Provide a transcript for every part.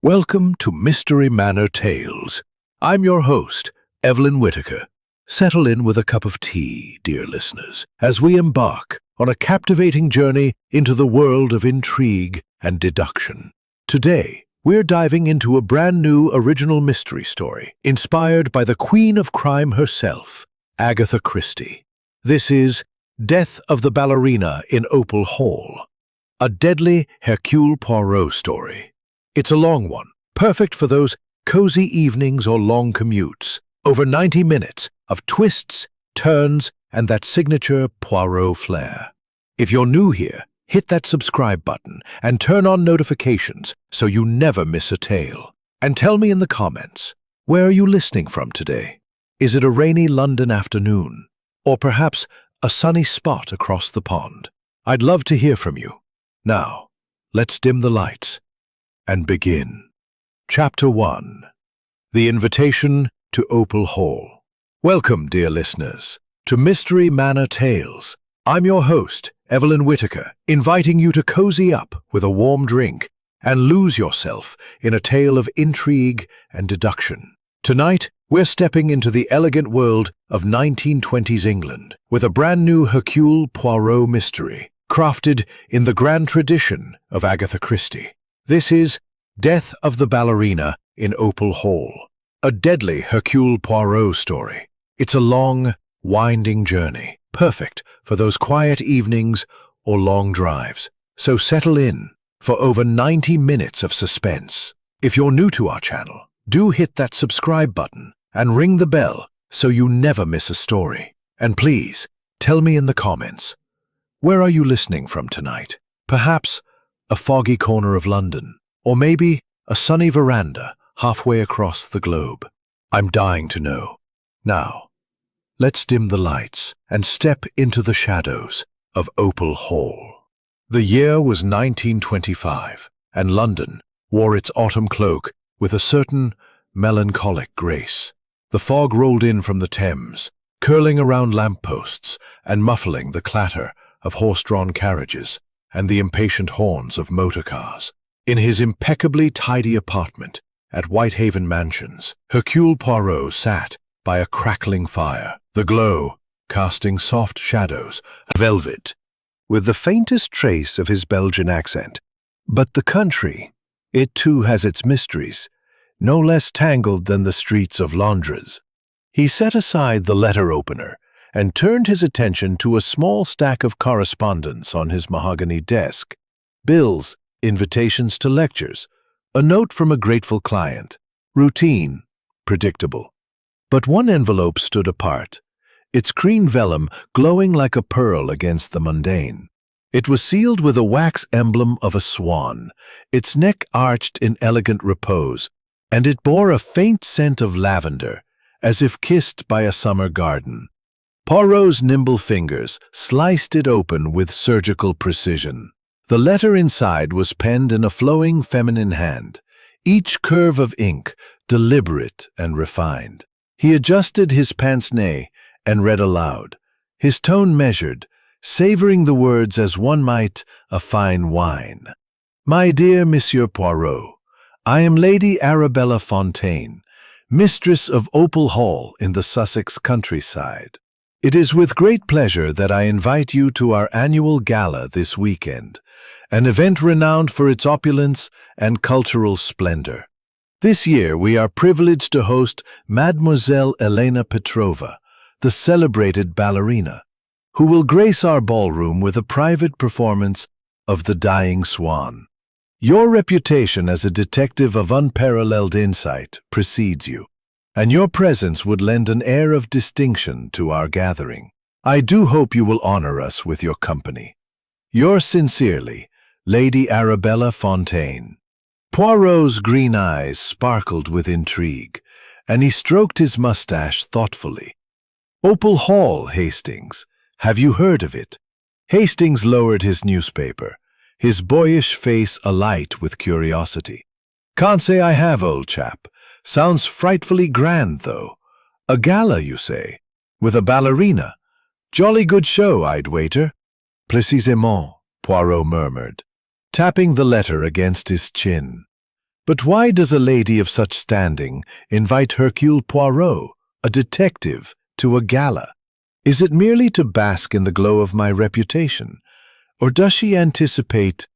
Welcome to Mystery Manor Tales. I'm your host, Evelyn Whitaker. Settle in with a cup of tea, dear listeners, as we embark on a captivating journey into the world of intrigue and deduction. Today, we're diving into a brand new original mystery story, inspired by the Queen of Crime herself, Agatha Christie. This is Death of the Ballerina in Opal Hall, a deadly Hercule Poirot story. It's a long one, perfect for those cozy evenings or long commutes. Over 90 minutes of twists, turns, and that signature Poirot flair. If you're new here, hit that subscribe button and turn on notifications so you never miss a tale. And tell me in the comments, where are you listening from today? Is it a rainy London afternoon? Or perhaps a sunny spot across the pond? I'd love to hear from you. Now, let's dim the lights and begin. Chapter 1. The Invitation to Opal Hall. Welcome, dear listeners, to Mystery Manor Tales. I'm your host, Evelyn Whitaker, inviting you to cozy up with a warm drink and lose yourself in a tale of intrigue and deduction. Tonight, we're stepping into the elegant world of 1920s England with a brand new Hercule Poirot mystery, crafted in the grand tradition of Agatha Christie. This is Death of the Ballerina in Opal Hall, a deadly Hercule Poirot story. It's a long, winding journey, perfect for those quiet evenings or long drives. So settle in for over 90 minutes of suspense. If you're new to our channel, do hit that subscribe button and ring the bell so you never miss a story. And please, tell me in the comments, where are you listening from tonight? Perhaps a foggy corner of London, or maybe a sunny veranda halfway across the globe. I'm dying to know. Now, let's dim the lights and step into the shadows of Opal Hall. The year was 1925, and London wore its autumn cloak with a certain melancholic grace. The fog rolled in from the Thames, curling around lampposts and muffling the clatter of horse-drawn carriages and the impatient horns of motor cars. In his impeccably tidy apartment at Whitehaven Mansions, Hercule Poirot sat by a crackling fire, the glow casting soft shadows of velvet, with the faintest trace of his Belgian accent. But the country, it too has its mysteries, no less tangled than the streets of Londres. He set aside the letter opener and turned his attention to a small stack of correspondence on his mahogany desk. Bills, invitations to lectures, a note from a grateful client. Routine, predictable. But one envelope stood apart, its green vellum glowing like a pearl against the mundane. It was sealed with a wax emblem of a swan, its neck arched in elegant repose, and it bore a faint scent of lavender, as if kissed by a summer garden. Poirot's nimble fingers sliced it open with surgical precision. The letter inside was penned in a flowing feminine hand, each curve of ink deliberate and refined. He adjusted his pince-nez and read aloud, his tone measured, savoring the words as one might a fine wine. My dear Monsieur Poirot, I am Lady Arabella Fontaine, mistress of Opal Hall in the Sussex countryside. It is with great pleasure that I invite you to our annual gala this weekend, an event renowned for its opulence and cultural splendor. This year we are privileged to host Mademoiselle Elena Petrova, the celebrated ballerina, who will grace our ballroom with a private performance of The Dying Swan. Your reputation as a detective of unparalleled insight precedes you, and your presence would lend an air of distinction to our gathering. I do hope you will honor us with your company. Yours sincerely, Lady Arabella Fontaine. Poirot's green eyes sparkled with intrigue, and he stroked his mustache thoughtfully. Opal Hall, Hastings. Have you heard of it? Hastings lowered his newspaper, his boyish face alight with curiosity. Can't say I have, old chap. Sounds frightfully grand, though. A gala, you say? With a ballerina? Jolly good show, I'd wager. Précisément, Poirot murmured, tapping the letter against his chin. But why does a lady of such standing invite Hercule Poirot, a detective, to a gala? Is it merely to bask in the glow of my reputation? Or does she anticipate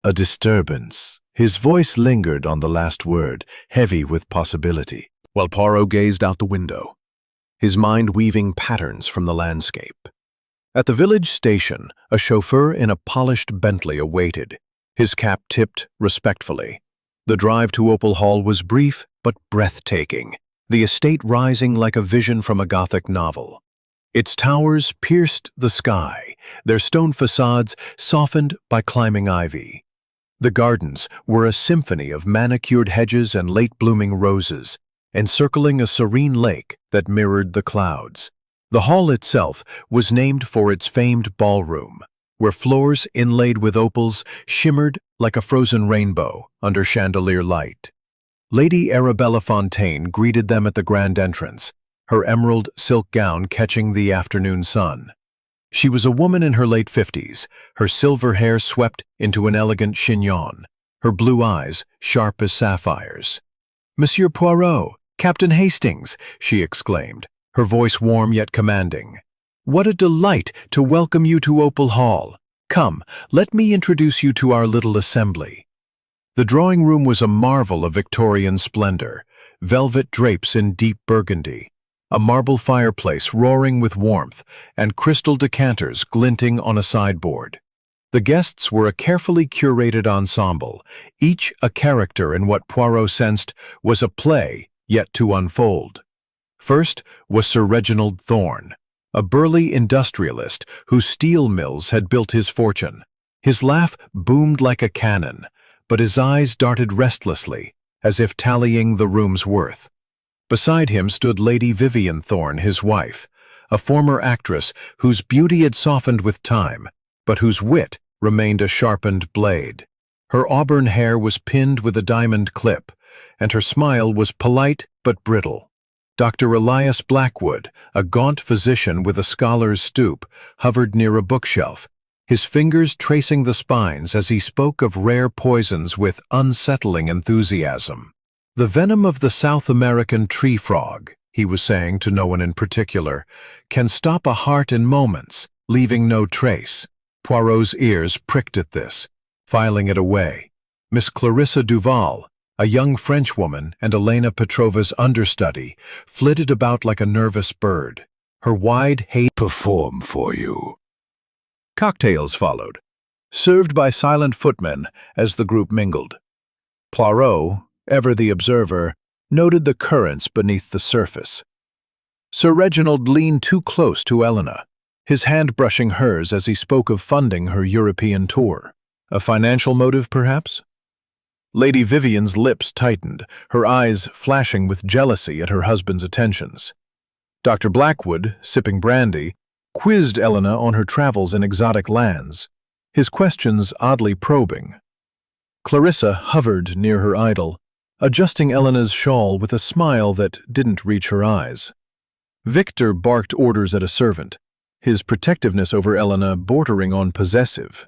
a disturbance? His voice lingered on the last word, heavy with possibility, while Poirot gazed out the window, his mind weaving patterns from the landscape. At the village station, a chauffeur in a polished Bentley awaited, his cap tipped respectfully. The drive to Opal Hall was brief but breathtaking, the estate rising like a vision from a Gothic novel. Its towers pierced the sky, their stone facades softened by climbing ivy. The gardens were a symphony of manicured hedges and late-blooming roses, encircling a serene lake that mirrored the clouds. The hall itself was named for its famed ballroom, where floors inlaid with opals shimmered like a frozen rainbow under chandelier light. Lady Arabella Fontaine greeted them at the grand entrance, her emerald silk gown catching the afternoon sun. She was a woman in her late 50s, her silver hair swept into an elegant chignon, her blue eyes sharp as sapphires. "Monsieur Poirot, Captain Hastings," she exclaimed, her voice warm yet commanding. "What a delight to welcome you to Opal Hall. Come, let me introduce you to our little assembly." The drawing room was a marvel of Victorian splendor, velvet drapes in deep burgundy, a marble fireplace roaring with warmth, and crystal decanters glinting on a sideboard. The guests were a carefully curated ensemble, each a character in what Poirot sensed was a play yet to unfold. First was Sir Reginald Thorne, a burly industrialist whose steel mills had built his fortune. His laugh boomed like a cannon, but his eyes darted restlessly, as if tallying the room's worth. Beside him stood Lady Vivian Thorne, his wife, a former actress whose beauty had softened with time, but whose wit remained a sharpened blade. Her auburn hair was pinned with a diamond clip, and her smile was polite but brittle. Dr. Elias Blackwood, a gaunt physician with a scholar's stoop, hovered near a bookshelf, his fingers tracing the spines as he spoke of rare poisons with unsettling enthusiasm. "The venom of the South American tree frog," he was saying to no one in particular, "can stop a heart in moments, leaving no trace." Poirot's ears pricked at this, filing it away. Miss Clarissa Duval, a young Frenchwoman and Elena Petrova's understudy, flitted about like a nervous bird, her wide haze perform for you. Cocktails followed, served by silent footmen as the group mingled. Poirot, ever the observer, noted the currents beneath the surface. Sir Reginald leaned too close to Elena, his hand brushing hers as he spoke of funding her European tour. A financial motive, perhaps? Lady Vivian's lips tightened, her eyes flashing with jealousy at her husband's attentions. Dr. Blackwood, sipping brandy, quizzed Elena on her travels in exotic lands, his questions oddly probing. Clarissa hovered near her idol, adjusting Elena's shawl with a smile that didn't reach her eyes. Victor barked orders at a servant, his protectiveness over Elena bordering on possessive.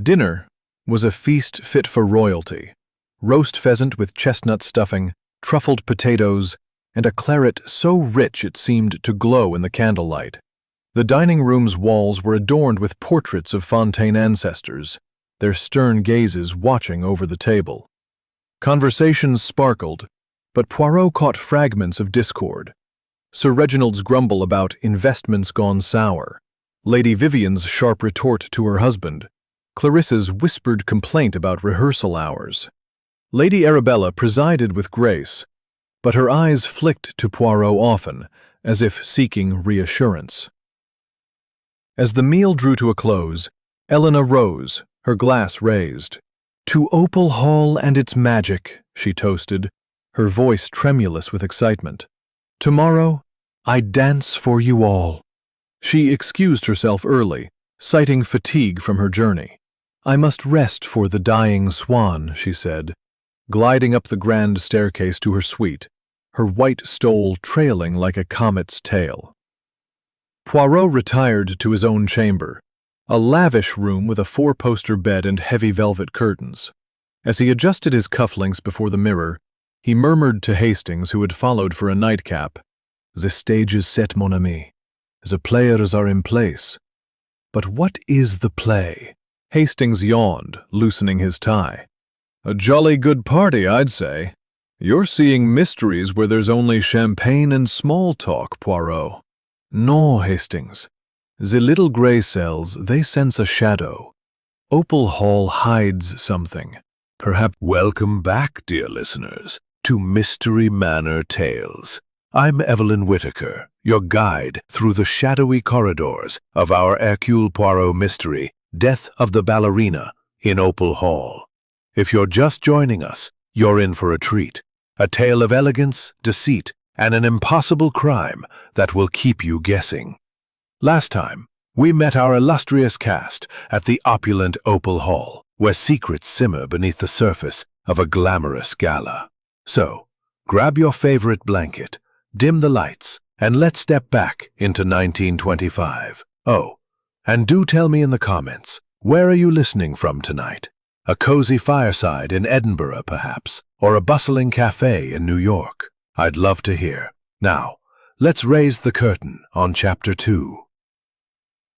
Dinner was a feast fit for royalty. Roast pheasant with chestnut stuffing, truffled potatoes, and a claret so rich it seemed to glow in the candlelight. The dining room's walls were adorned with portraits of Fontaine ancestors, their stern gazes watching over the table. Conversations sparkled, but Poirot caught fragments of discord. Sir Reginald's grumble about investments gone sour, Lady Vivian's sharp retort to her husband, Clarissa's whispered complaint about rehearsal hours. Lady Arabella presided with grace, but her eyes flicked to Poirot often, as if seeking reassurance. As the meal drew to a close, Elena rose, her glass raised. "To Opal Hall and its magic," she toasted, her voice tremulous with excitement. "Tomorrow, I dance for you all." She excused herself early, citing fatigue from her journey. "I must rest for the dying swan," she said, gliding up the grand staircase to her suite, her white stole trailing like a comet's tail. Poirot retired to his own chamber, a lavish room with a four-poster bed and heavy velvet curtains. As he adjusted his cufflinks before the mirror, he murmured to Hastings, who had followed for a nightcap, "The stage is set, mon ami. The players are in place." "But what is the play?" Hastings yawned, loosening his tie. "A jolly good party, I'd say. You're seeing mysteries where there's only champagne and small talk, Poirot." "No, Hastings. The little gray cells, they sense a shadow. Opal Hall hides something. Perhaps—" Welcome back, dear listeners, to Mystery Manor Tales. I'm Evelyn Whitaker, your guide through the shadowy corridors of our Hercule Poirot mystery, Death of the Ballerina, in Opal Hall. If you're just joining us, you're in for a treat. A tale of elegance, deceit, and an impossible crime that will keep you guessing. Last time, we met our illustrious cast at the opulent Opal Hall, where secrets simmer beneath the surface of a glamorous gala. So, grab your favorite blanket, dim the lights, and let's step back into 1925. Oh, and do tell me in the comments, where are you listening from tonight? A cozy fireside in Edinburgh, perhaps, or a bustling cafe in New York? I'd love to hear. Now, let's raise the curtain on Chapter 2.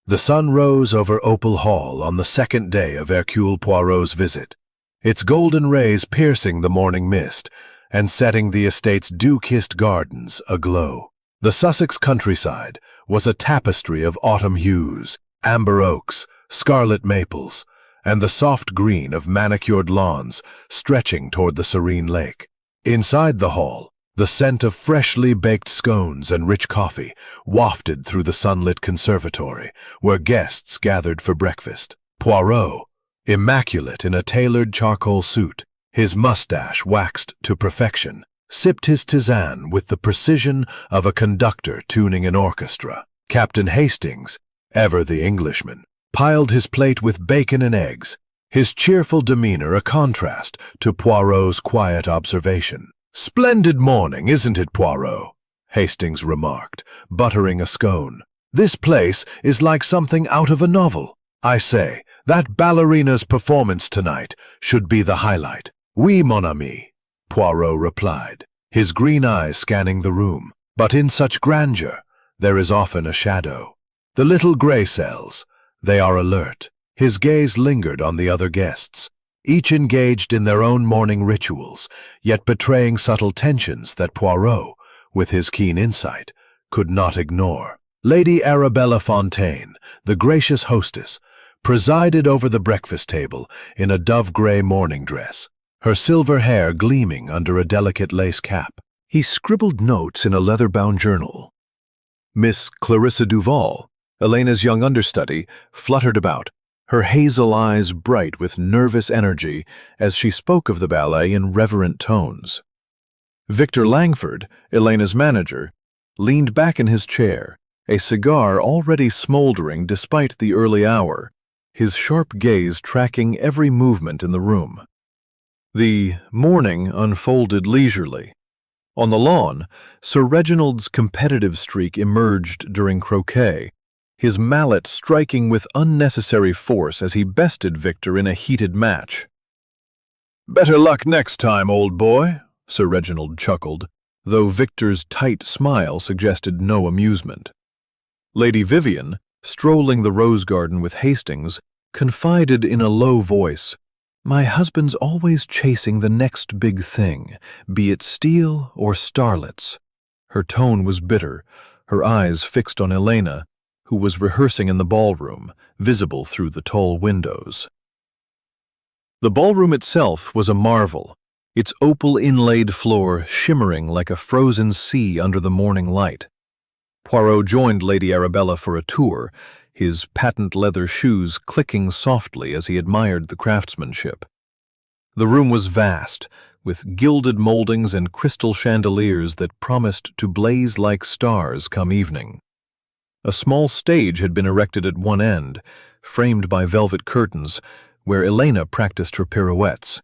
The sun rose over Opal Hall on the second day of Hercule Poirot's visit, its golden rays piercing the morning mist and setting the estate's dew-kissed gardens aglow. The Sussex countryside was a tapestry of autumn hues, amber oaks, scarlet maples, and the soft green of manicured lawns stretching toward the serene lake. Inside the hall, the scent of freshly baked scones and rich coffee wafted through the sunlit conservatory, where guests gathered for breakfast. Poirot, immaculate in a tailored charcoal suit, his mustache waxed to perfection, sipped his tisane with the precision of a conductor tuning an orchestra. Captain Hastings, ever the Englishman, piled his plate with bacon and eggs, his cheerful demeanor a contrast to Poirot's quiet observation. "Splendid morning, isn't it, Poirot?" Hastings remarked, buttering a scone. "This place is like something out of a novel. I say, that ballerina's performance tonight should be the highlight." "Oui, mon ami," Poirot replied, his green eyes scanning the room. "But in such grandeur, there is often a shadow. The little gray cells, they are alert." His gaze lingered on the other guests, each engaged in their own morning rituals, yet betraying subtle tensions that Poirot, with his keen insight, could not ignore. Lady Arabella Fontaine, the gracious hostess, presided over the breakfast table in a dove-gray morning dress, her silver hair gleaming under a delicate lace cap. He scribbled notes in a leather-bound journal. Miss Clarissa Duval, Elena's young understudy, fluttered about, her hazel eyes bright with nervous energy as she spoke of the ballet in reverent tones. Victor Langford, Elena's manager, leaned back in his chair, a cigar already smoldering despite the early hour, his sharp gaze tracking every movement in the room. The morning unfolded leisurely. On the lawn, Sir Reginald's competitive streak emerged during croquet, his mallet striking with unnecessary force as he bested Victor in a heated match. "Better luck next time, old boy," Sir Reginald chuckled, though Victor's tight smile suggested no amusement. Lady Vivian, strolling the rose garden with Hastings, confided in a low voice, "My husband's always chasing the next big thing, be it steel or starlets." Her tone was bitter, her eyes fixed on Elena, who was rehearsing in the ballroom, visible through the tall windows. The ballroom itself was a marvel, its opal inlaid floor shimmering like a frozen sea under the morning light. Poirot joined Lady Arabella for a tour, his patent leather shoes clicking softly as he admired the craftsmanship. The room was vast, with gilded moldings and crystal chandeliers that promised to blaze like stars come evening. A small stage had been erected at one end, framed by velvet curtains, where Elena practiced her pirouettes.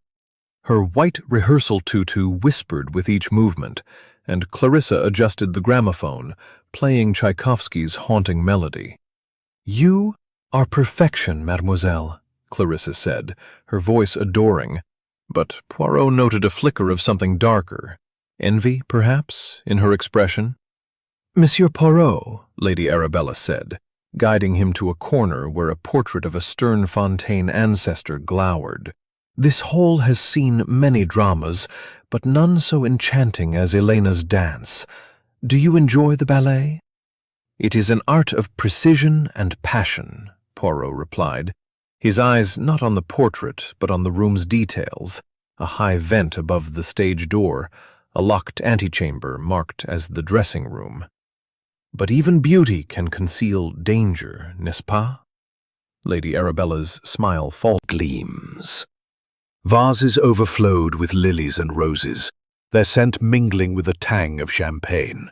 Her white rehearsal tutu whispered with each movement, and Clarissa adjusted the gramophone, playing Tchaikovsky's haunting melody. "You are perfection, mademoiselle," Clarissa said, her voice adoring. But Poirot noted a flicker of something darker. Envy, perhaps, in her expression. "Monsieur Poirot," Lady Arabella said, guiding him to a corner where a portrait of a stern Fontaine ancestor glowered. "This hall has seen many dramas, but none so enchanting as Elena's dance. Do you enjoy the ballet?" "It is an art of precision and passion," Poirot replied, his eyes not on the portrait but on the room's details, a high vent above the stage door, a locked antechamber marked as the dressing room. "But even beauty can conceal danger, n'est-ce pas?" Lady Arabella's smile Gleams. Vases overflowed with lilies and roses, their scent mingling with the tang of champagne.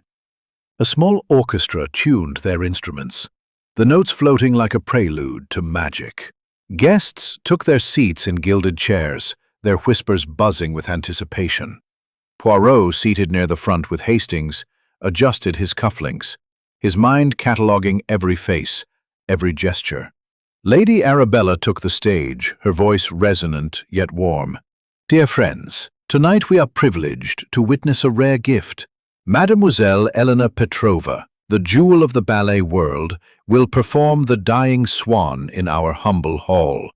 A small orchestra tuned their instruments, the notes floating like a prelude to magic. Guests took their seats in gilded chairs, their whispers buzzing with anticipation. Poirot, seated near the front with Hastings, adjusted his cufflinks, his mind cataloguing every face, every gesture. Lady Arabella took the stage, her voice resonant yet warm. "Dear friends, tonight we are privileged to witness a rare gift. Mademoiselle Elena Petrova, the jewel of the ballet world, will perform The Dying Swan in our humble hall.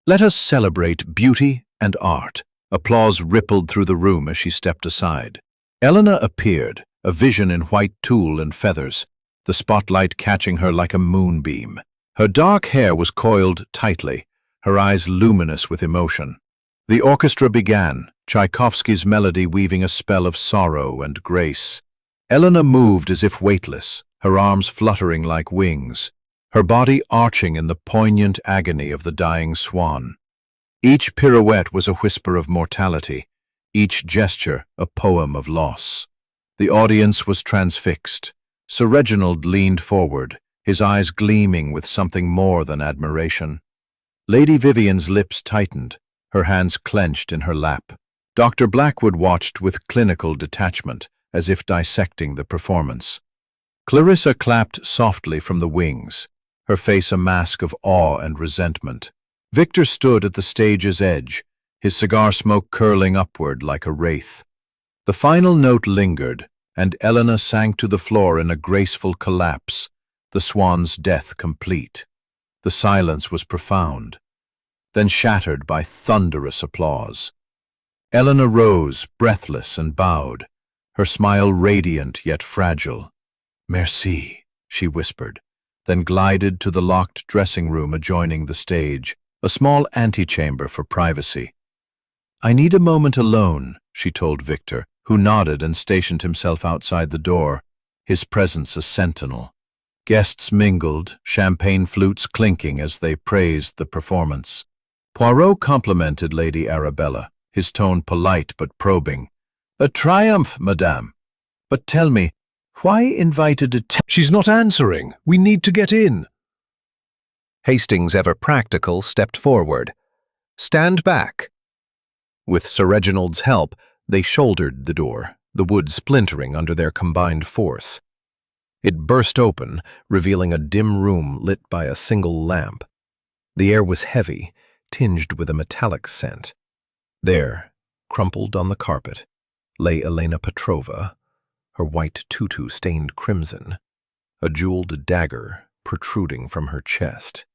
Let us celebrate beauty and art." Applause rippled through the room as she stepped aside. Elena appeared, a vision in white tulle and feathers, the spotlight catching her like a moonbeam. Her dark hair was coiled tightly, her eyes luminous with emotion. The orchestra began, Tchaikovsky's melody weaving a spell of sorrow and grace. Elena moved as if weightless, her arms fluttering like wings, her body arching in the poignant agony of the dying swan. Each pirouette was a whisper of mortality, each gesture a poem of loss. The audience was transfixed. Sir Reginald leaned forward, his eyes gleaming with something more than admiration. Lady Vivian's lips tightened, her hands clenched in her lap. Dr. Blackwood watched with clinical detachment, as if dissecting the performance. Clarissa clapped softly from the wings, her face a mask of awe and resentment. Victor stood at the stage's edge, his cigar smoke curling upward like a wraith. The final note lingered, and Elena sank to the floor in a graceful collapse, the swan's death complete. The silence was profound, then shattered by thunderous applause. Elena rose, breathless, and bowed, her smile radiant yet fragile. "Merci," she whispered, then glided to the locked dressing room adjoining the stage, a small antechamber for privacy. "I need a moment alone," she told Victor, who nodded and stationed himself outside the door, his presence a sentinel. Guests mingled, champagne flutes clinking as they praised the performance. Poirot complimented Lady Arabella, his tone polite but probing. "A triumph, madame. But tell me, why invite a detective?" "She's not answering. We need to get in." Hastings, ever practical, stepped forward. "Stand back." With Sir Reginald's help, they shouldered the door, the wood splintering under their combined force. It burst open, revealing a dim room lit by a single lamp. The air was heavy, tinged with a metallic scent. There, crumpled on the carpet, lay Elena Petrova, her white tutu stained crimson, a jeweled dagger protruding from her chest.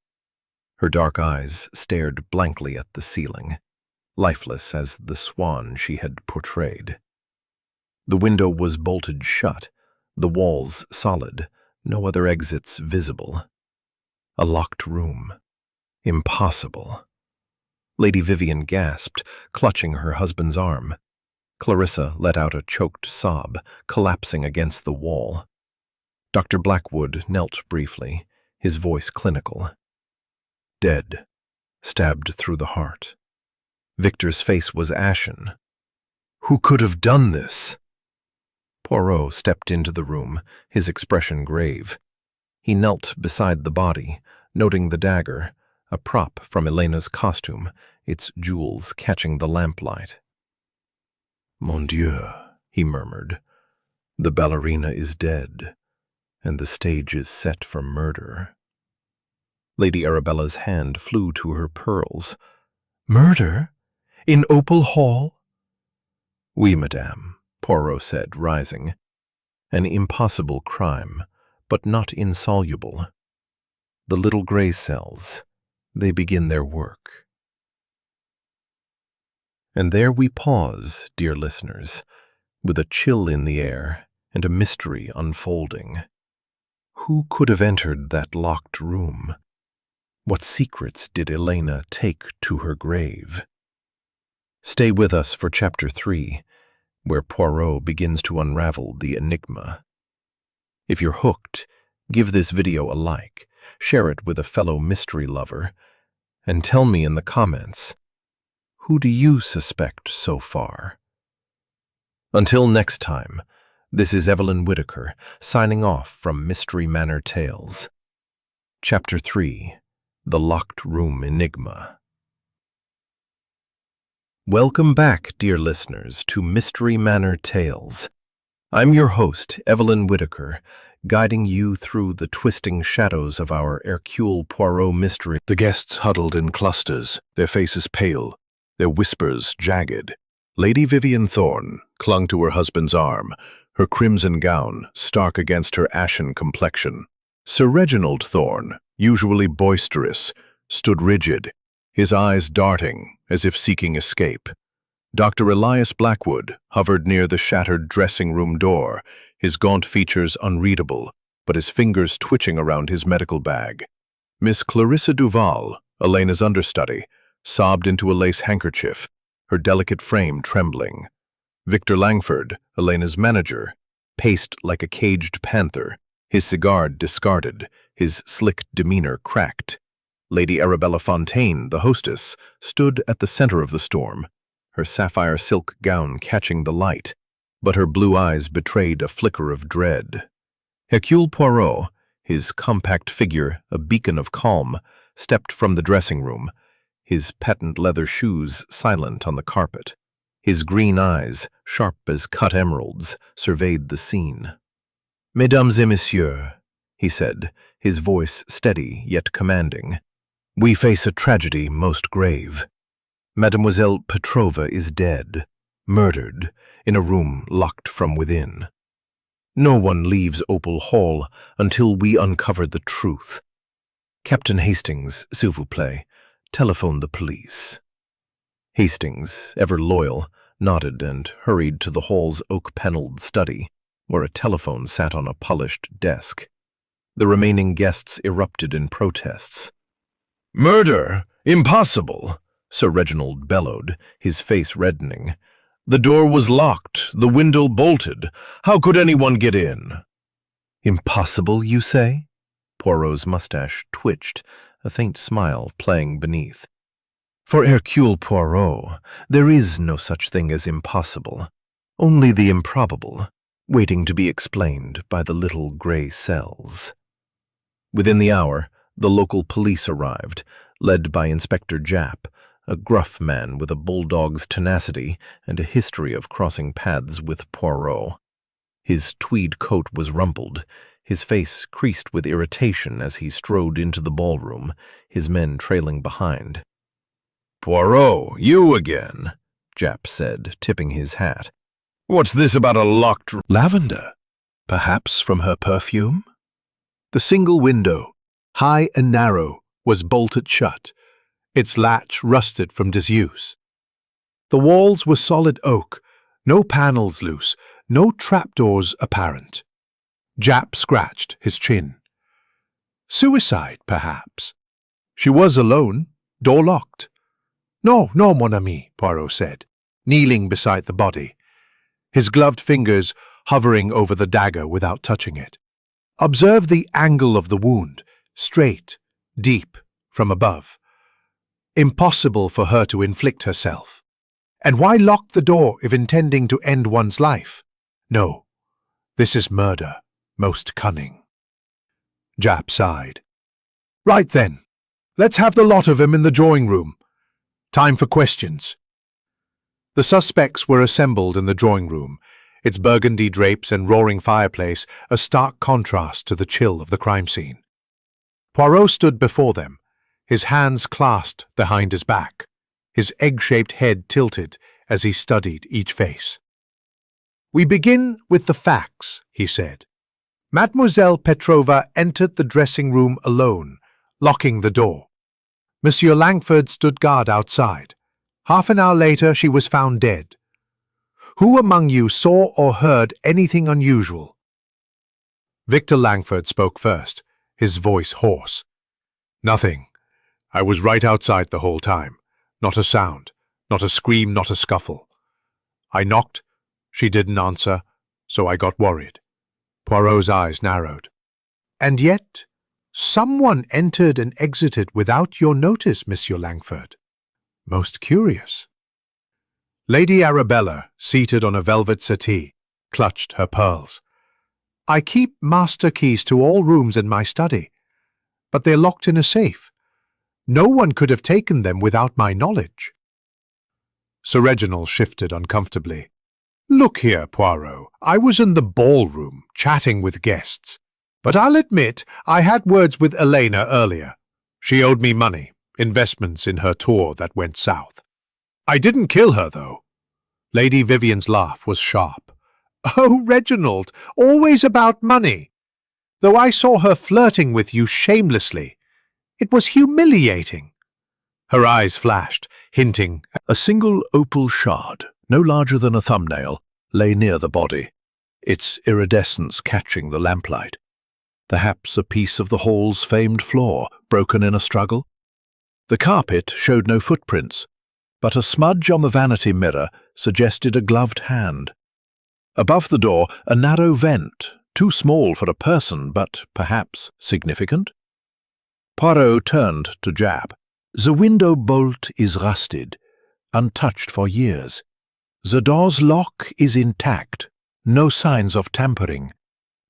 Her dark eyes stared blankly at the ceiling, lifeless as the swan she had portrayed. The window was bolted shut, the walls solid, no other exits visible. A locked room. Impossible. Lady Vivian gasped, clutching her husband's arm. Clarissa let out a choked sob, collapsing against the wall. Dr. Blackwood knelt briefly, his voice clinical. Dead, stabbed through the heart. Victor's face was ashen. Who could have done this? Poirot stepped into the room, his expression grave. He knelt beside the body, noting the dagger, a prop from Elena's costume, its jewels catching the lamplight. Mon Dieu, he murmured. The ballerina is dead, and the stage is set for murder. Lady Arabella's hand flew to her pearls. Murder? In Opal Hall? Oui, madame, Poirot said, rising. An impossible crime, but not insoluble. The little gray cells, they begin their work. And there we pause, dear listeners, with a chill in the air and a mystery unfolding. Who could have entered that locked room? What secrets did Elena take to her grave? Stay with us for Chapter 3, where Poirot begins to unravel the enigma. If you're hooked, give this video a like, share it with a fellow mystery lover, and tell me in the comments, who do you suspect so far? Until next time, this is Evelyn Whitaker, signing off from Mystery Manor Tales. Chapter 3, The Locked Room Enigma. Welcome back, dear listeners, to Mystery Manor Tales. I'm your host, Evelyn Whitaker, guiding you through the twisting shadows of our Hercule Poirot mystery. The guests huddled in clusters, their faces pale, their whispers jagged. Lady Vivian Thorne clung to her husband's arm, her crimson gown stark against her ashen complexion. Sir Reginald Thorne, usually boisterous, stood rigid, his eyes darting as if seeking escape. Dr. Elias Blackwood hovered near the shattered dressing-room door, his gaunt features unreadable, but his fingers twitching around his medical bag. Miss Clarissa Duval, Elena's understudy, sobbed into a lace handkerchief, her delicate frame trembling. Victor Langford, Elena's manager, paced like a caged panther, his cigar discarded, his slick demeanor cracked. Lady Arabella Fontaine, the hostess, stood at the center of the storm, her sapphire silk gown catching the light, but her blue eyes betrayed a flicker of dread. Hercule Poirot, his compact figure a beacon of calm, stepped from the dressing-room, his patent leather shoes silent on the carpet. His green eyes, sharp as cut emeralds, surveyed the scene. "Mesdames et messieurs," he said, his voice steady yet commanding, "we face a tragedy most grave. Mademoiselle Petrova is dead, murdered, in a room locked from within. No one leaves Opal Hall until we uncover the truth. Captain Hastings, s'il vous plaît, telephone the police." Hastings, ever loyal, nodded and hurried to the hall's oak-paneled study, where a telephone sat on a polished desk. The remaining guests erupted in protests. "Murder? Impossible!" Sir Reginald bellowed, his face reddening. "The door was locked, the window bolted. How could anyone get in?" "Impossible, you say?" Poirot's mustache twitched, a faint smile playing beneath. "For Hercule Poirot, there is no such thing as impossible, only the improbable, waiting to be explained by the little gray cells." Within the hour, the local police arrived, led by Inspector Japp, a gruff man with a bulldog's tenacity and a history of crossing paths with Poirot. His tweed coat was rumpled, his face creased with irritation as he strode into the ballroom, his men trailing behind. "Poirot, you again," Japp said, tipping his hat. "What's this about a locked room?" Lavender, perhaps from her perfume? The single window, high and narrow, was bolted shut, its latch rusted from disuse. The walls were solid oak, no panels loose, no trapdoors apparent. Japp scratched his chin. Suicide, perhaps. She was alone, door locked. "No, no, mon ami," Poirot said, kneeling beside the body, his gloved fingers hovering over the dagger without touching it. "Observe the angle of the wound, straight, deep, from above. Impossible for her to inflict herself. And why lock the door if intending to end one's life? No, this is murder, most cunning." Japp sighed. "Right then, let's have the lot of 'em in the drawing-room. Time for questions." The suspects were assembled in the drawing-room, its burgundy drapes and roaring fireplace a stark contrast to the chill of the crime scene. Poirot stood before them, his hands clasped behind his back, his egg-shaped head tilted as he studied each face. "We begin with the facts," he said. Mademoiselle Petrova entered the dressing room alone, locking the door. Monsieur Langford stood guard outside. Half an hour later, she was found dead. Who among you saw or heard anything unusual? Victor Langford spoke first, his voice hoarse. "Nothing. I was right outside the whole time. Not a sound, not a scream, not a scuffle. I knocked. She didn't answer, so I got worried." Poirot's eyes narrowed. "And yet, someone entered and exited without your notice, Monsieur Langford. Most curious." Lady Arabella, seated on a velvet settee, clutched her pearls. "I keep master keys to all rooms in my study, but they're locked in a safe. No one could have taken them without my knowledge." Sir Reginald shifted uncomfortably. "Look here, Poirot, I was in the ballroom, chatting with guests. But I'll admit I had words with Elena earlier. She owed me money, investments in her tour that went south. I didn't kill her, though." Lady Vivian's laugh was sharp. "Oh, Reginald, always about money. Though I saw her flirting with you shamelessly. It was humiliating." Her eyes flashed, hinting. A single opal shard, no larger than a thumbnail, lay near the body, its iridescence catching the lamplight. Perhaps a piece of the hall's famed floor, broken in a struggle? The carpet showed no footprints, but a smudge on the vanity mirror suggested a gloved hand. Above the door, a narrow vent, too small for a person, but perhaps significant. Poirot turned to Jab. "The window bolt is rusted, untouched for years. The door's lock is intact, no signs of tampering.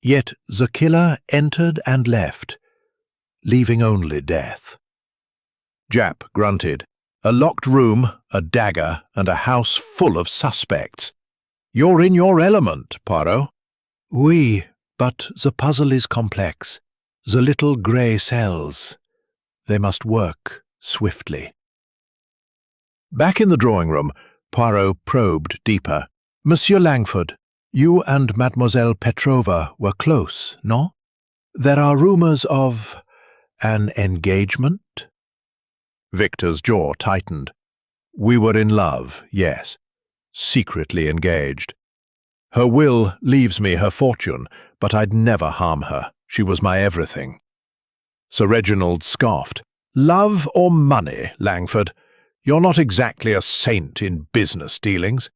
Yet the killer entered and left, leaving only death." Jap grunted. "A locked room, a dagger, and a house full of suspects. You're in your element, Poirot." "Oui, but the puzzle is complex. The little grey cells. They must work swiftly." Back in the drawing room, Poirot probed deeper. "Monsieur Langford, you and Mademoiselle Petrova were close, no? There are rumors of an engagement?" Victor's jaw tightened. "We were in love, yes. Secretly engaged. Her will leaves me her fortune, but I'd never harm her. She was my everything." Sir Reginald scoffed. "Love or money, Langford? You're not exactly a saint in business dealings."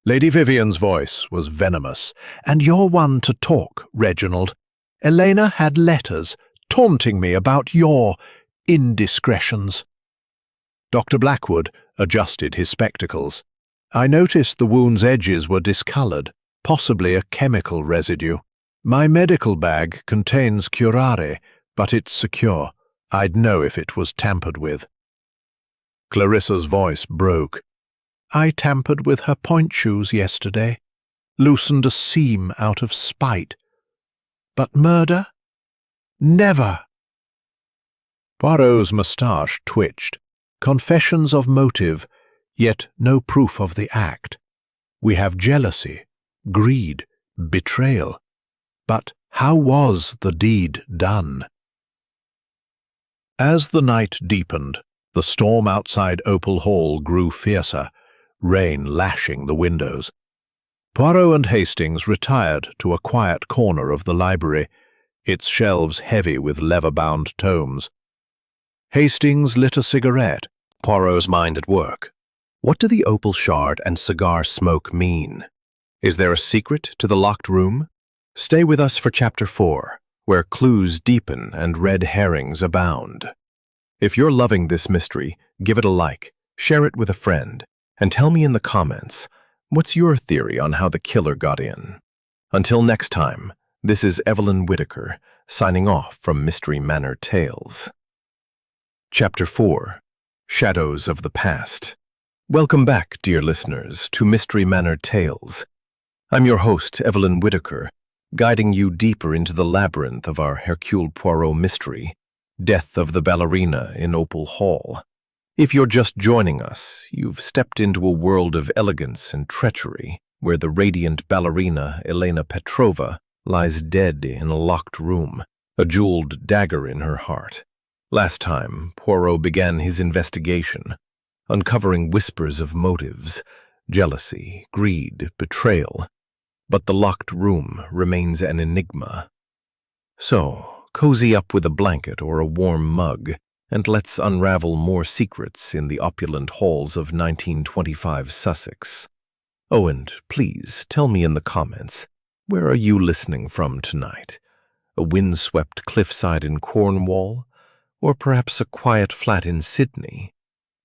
Lady Vivian's voice was venomous. "And you're one to talk, Reginald. Elena had letters taunting me about your indiscretions." Dr. Blackwood adjusted his spectacles. "I noticed the wound's edges were discoloured, possibly a chemical residue. My medical bag contains curare, but it's secure. I'd know if it was tampered with." Clarissa's voice broke. "I tampered with her point shoes yesterday, loosened a seam out of spite. But murder? Never!" Poirot's moustache twitched. Confessions of motive, yet no proof of the act. We have jealousy, greed, betrayal. But how was the deed done? As the night deepened, the storm outside Opal Hall grew fiercer, rain lashing the windows. Poirot and Hastings retired to a quiet corner of the library, its shelves heavy with leather-bound tomes. Hastings lit a cigarette, Poirot's mind at work. What do the opal shard and cigar smoke mean? Is there a secret to the locked room? Stay with us for Chapter 4, where clues deepen and red herrings abound. If you're loving this mystery, give it a like, share it with a friend, and tell me in the comments, what's your theory on how the killer got in? Until next time, this is Evelyn Whitaker, signing off from Mystery Manor Tales. Chapter 4, Shadows of the Past. Welcome back, dear listeners, to Mystery Manor Tales. I'm your host, Evelyn Whitaker, guiding you deeper into the labyrinth of our Hercule Poirot mystery, Death of the Ballerina in Opal Hall. If you're just joining us, you've stepped into a world of elegance and treachery, where the radiant ballerina Elena Petrova lies dead in a locked room, a jeweled dagger in her heart. Last time, Poirot began his investigation, uncovering whispers of motives, jealousy, greed, betrayal. But the locked room remains an enigma. So, cozy up with a blanket or a warm mug, and let's unravel more secrets in the opulent halls of 1925 Sussex. Oh, and please tell me in the comments, where are you listening from tonight? A windswept cliffside in Cornwall? Or perhaps a quiet flat in Sydney?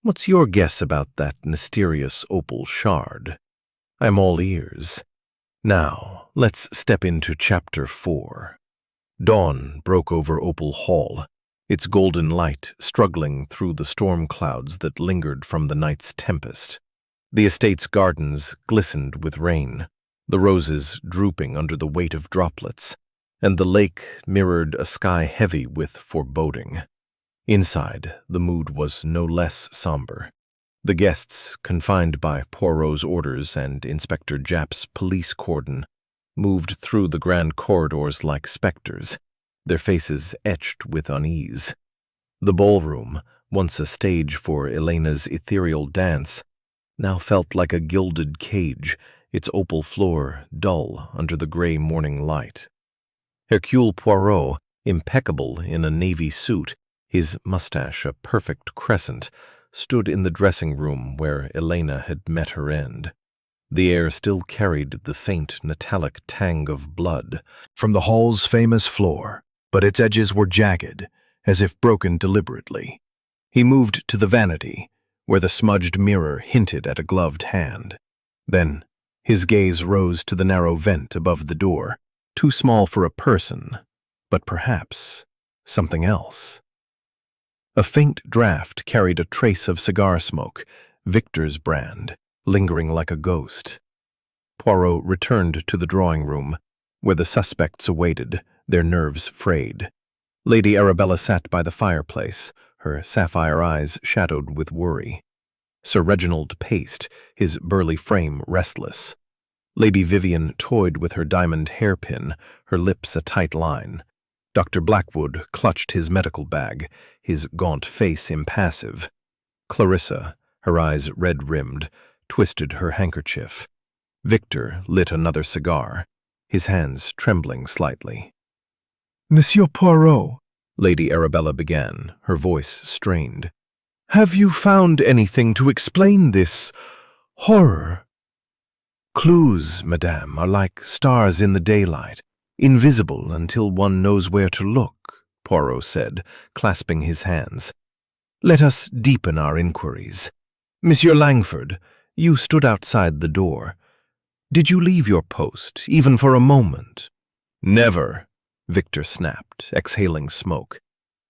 What's your guess about that mysterious opal shard? I'm all ears. Now, let's step into Chapter 4. Dawn broke over Opal Hall, its golden light struggling through the storm clouds that lingered from the night's tempest. The estate's gardens glistened with rain, the roses drooping under the weight of droplets, and the lake mirrored a sky heavy with foreboding. Inside, the mood was no less somber. The guests, confined by Poirot's orders and Inspector Japp's police cordon, moved through the grand corridors like specters, their faces etched with unease. The ballroom, once a stage for Elena's ethereal dance, now felt like a gilded cage, its opal floor dull under the gray morning light. Hercule Poirot, impeccable in a navy suit, his mustache a perfect crescent, stood in the dressing room where Elena had met her end. The air still carried the faint metallic tang of blood from the hall's famous floor, but its edges were jagged, as if broken deliberately. He moved to the vanity, where the smudged mirror hinted at a gloved hand. Then, his gaze rose to the narrow vent above the door, too small for a person, but perhaps something else. A faint draft carried a trace of cigar smoke, Victor's brand, lingering like a ghost. Poirot returned to the drawing room, where the suspects awaited, their nerves frayed. Lady Arabella sat by the fireplace, her sapphire eyes shadowed with worry. Sir Reginald paced, his burly frame restless. Lady Vivian toyed with her diamond hairpin, her lips a tight line. Dr. Blackwood clutched his medical bag, his gaunt face impassive. Clarissa, her eyes red-rimmed, twisted her handkerchief. Victor lit another cigar, his hands trembling slightly. Monsieur Poirot, Lady Arabella began, her voice strained. have you found anything to explain this horror? Clues, madame, are like stars in the daylight, invisible until one knows where to look, Poirot said, clasping his hands. Let us deepen our inquiries. Monsieur Langford, you stood outside the door. Did you leave your post, even for a moment? Never, Victor snapped, exhaling smoke.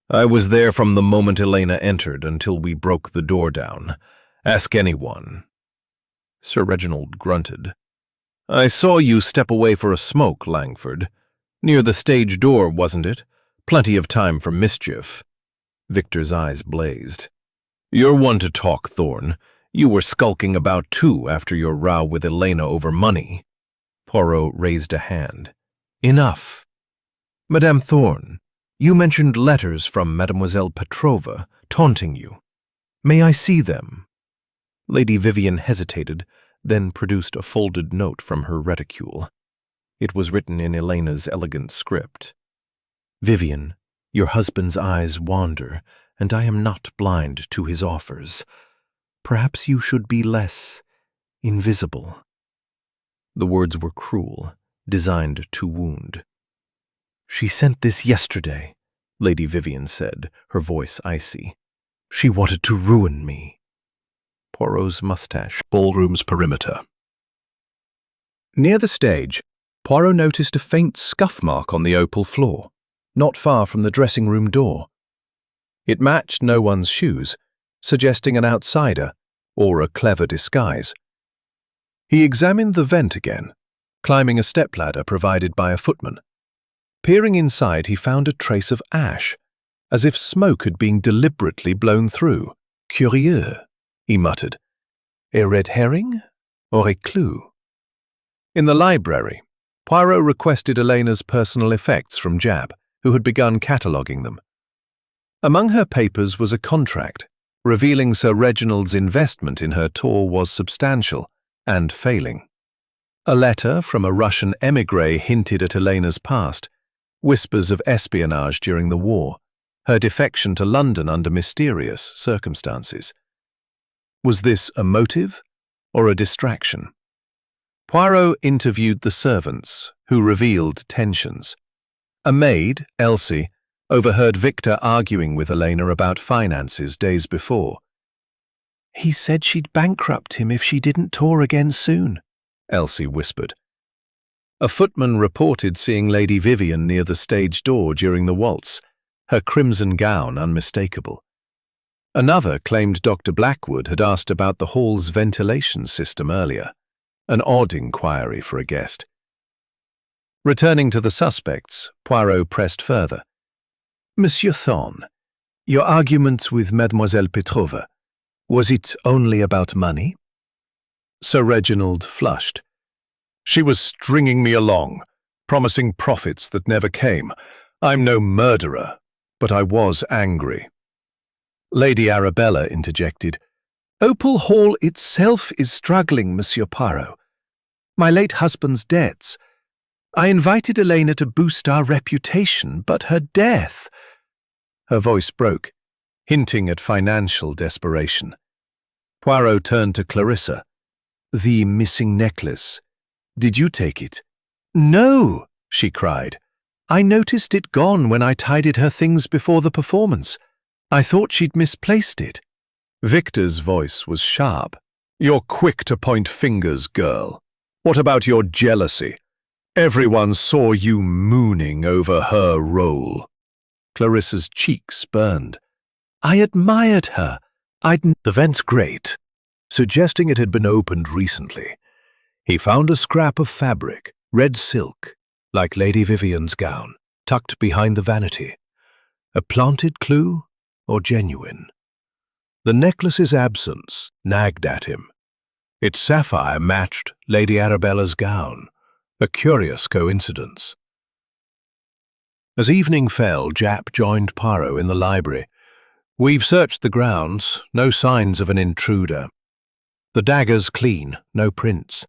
I was there from the moment Elena entered until we broke the door down. Ask anyone. Sir Reginald grunted. I saw you step away for a smoke, Langford. Near the stage door, wasn't it? Plenty of time for mischief. Victor's eyes blazed. You're one to talk, Thorne. You were skulking about too after your row with Elena over money. Poirot raised a hand. Enough. Madame Thorne, you mentioned letters from Mademoiselle Petrova, taunting you. May I see them? Lady Vivian hesitated, then produced a folded note from her reticule. It was written in Elena's elegant script. Vivian, your husband's eyes wander, and I am not blind to his offers. Perhaps you should be less invisible. The words were cruel, designed to wound. She sent this yesterday, Lady Vivian said, her voice icy. She wanted to ruin me. Poirot's mustache. Ballroom's perimeter. Near the stage, Poirot noticed a faint scuff mark on the opal floor, not far from the dressing room door. It matched no one's shoes, suggesting an outsider or a clever disguise. He examined the vent again, climbing a stepladder provided by a footman. Peering inside, he found a trace of ash, as if smoke had been deliberately blown through. Curieux, he muttered. A red herring or a clue? In the library, Poirot requested Elena's personal effects from Japp, who had begun cataloguing them. Among her papers was a contract, revealing Sir Reginald's investment in her tour was substantial and failing. A letter from a Russian émigré hinted at Elena's past, whispers of espionage during the war, her defection to London under mysterious circumstances. Was this a motive or a distraction? Poirot interviewed the servants, who revealed tensions. A maid, Elsie, overheard Victor arguing with Elena about finances days before. "He said she'd bankrupt him if she didn't tour again soon," Elsie whispered. A footman reported seeing Lady Vivian near the stage door during the waltz, her crimson gown unmistakable. Another claimed Dr. Blackwood had asked about the hall's ventilation system earlier, an odd inquiry for a guest. Returning to the suspects, Poirot pressed further. "Monsieur Thorne, your argument with Mademoiselle Petrova, was it only about money?" Sir Reginald flushed. "She was stringing me along, promising profits that never came. I'm no murderer, but I was angry." Lady Arabella interjected. "Opal Hall itself is struggling, Monsieur Poirot. My late husband's debts. I invited Elena to boost our reputation, but her death—" Her voice broke, hinting at financial desperation. Poirot turned to Clarissa. "The missing necklace. Did you take it?" "No," she cried. "I noticed it gone when I tidied her things before the performance. I thought she'd misplaced it." Victor's voice was sharp. "You're quick to point fingers, girl. What about your jealousy? Everyone saw you mooning over her role." Clarissa's cheeks burned. "I admired her. The vent's great," suggesting it had been opened recently. He found a scrap of fabric, red silk, like Lady Vivian's gown, tucked behind the vanity. A planted clue or genuine? The necklace's absence nagged at him. Its sapphire matched Lady Arabella's gown, a curious coincidence. As evening fell, Japp joined Poirot in the library. "We've searched the grounds, no signs of an intruder. The dagger's clean, no prints.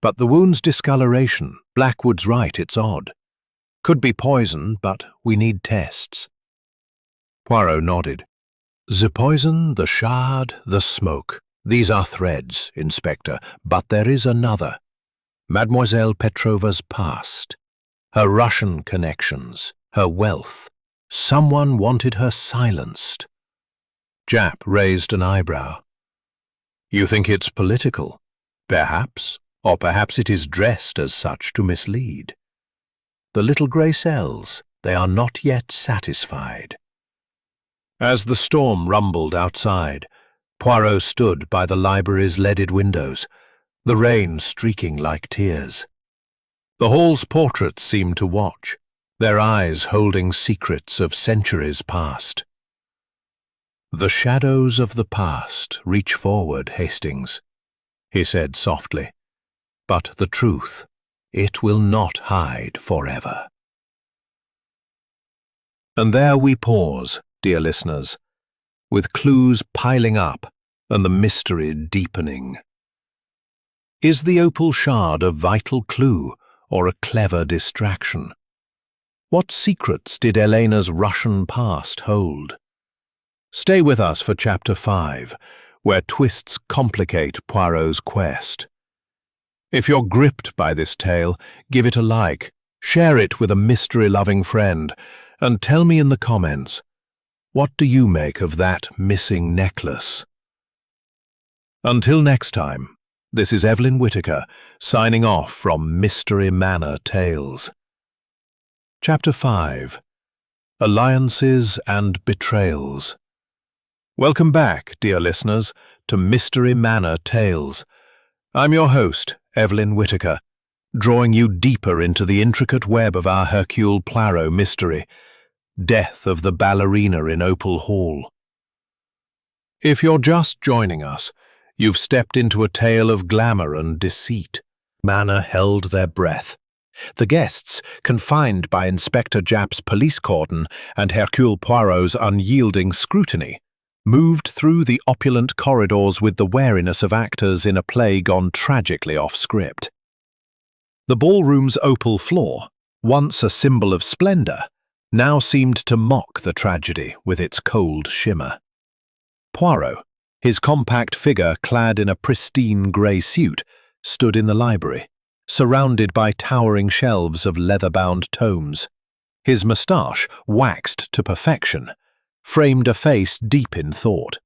But the wound's discoloration, Blackwood's right, it's odd. Could be poison, but we need tests." Poirot nodded. "The poison, the shard, the smoke. These are threads, Inspector, but there is another. Mademoiselle Petrova's past, her Russian connections, her wealth. Someone wanted her silenced." Japp raised an eyebrow. "You think it's political? Perhaps, or perhaps it is dressed as such to mislead. The little grey cells, they are not yet satisfied." As the storm rumbled outside, Poirot stood by the library's leaded windows, the rain streaking like tears. The hall's portraits seemed to watch, their eyes holding secrets of centuries past. "The shadows of the past reach forward, Hastings," he said softly. "But the truth, it will not hide forever." And there we pause, dear listeners, with clues piling up and the mystery deepening. Is the opal shard a vital clue or a clever distraction? What secrets did Elena's Russian past hold? Stay with us for Chapter 5, where twists complicate Poirot's quest. If you're gripped by this tale, give it a like, share it with a mystery-loving friend, and tell me in the comments, what do you make of that missing necklace? Until next time, this is Evelyn Whittaker, signing off from Mystery Manor Tales. Chapter 5, Alliances and Betrayals. Welcome back, dear listeners, to Mystery Manor Tales. I'm your host, Evelyn Whittaker, drawing you deeper into the intricate web of our Hercule Poirot mystery, Death of the Ballerina in Opal Hall. If you're just joining us, you've stepped into a tale of glamour and deceit. Manor held their breath. The guests, confined by Inspector Japp's police cordon and Hercule Poirot's unyielding scrutiny, moved through the opulent corridors with the wariness of actors in a play gone tragically off script. The ballroom's opal floor, once a symbol of splendor, now seemed to mock the tragedy with its cold shimmer. Poirot, his compact figure clad in a pristine grey suit, stood in the library, surrounded by towering shelves of leather-bound tomes. His moustache, waxed to perfection, framed a face deep in thought.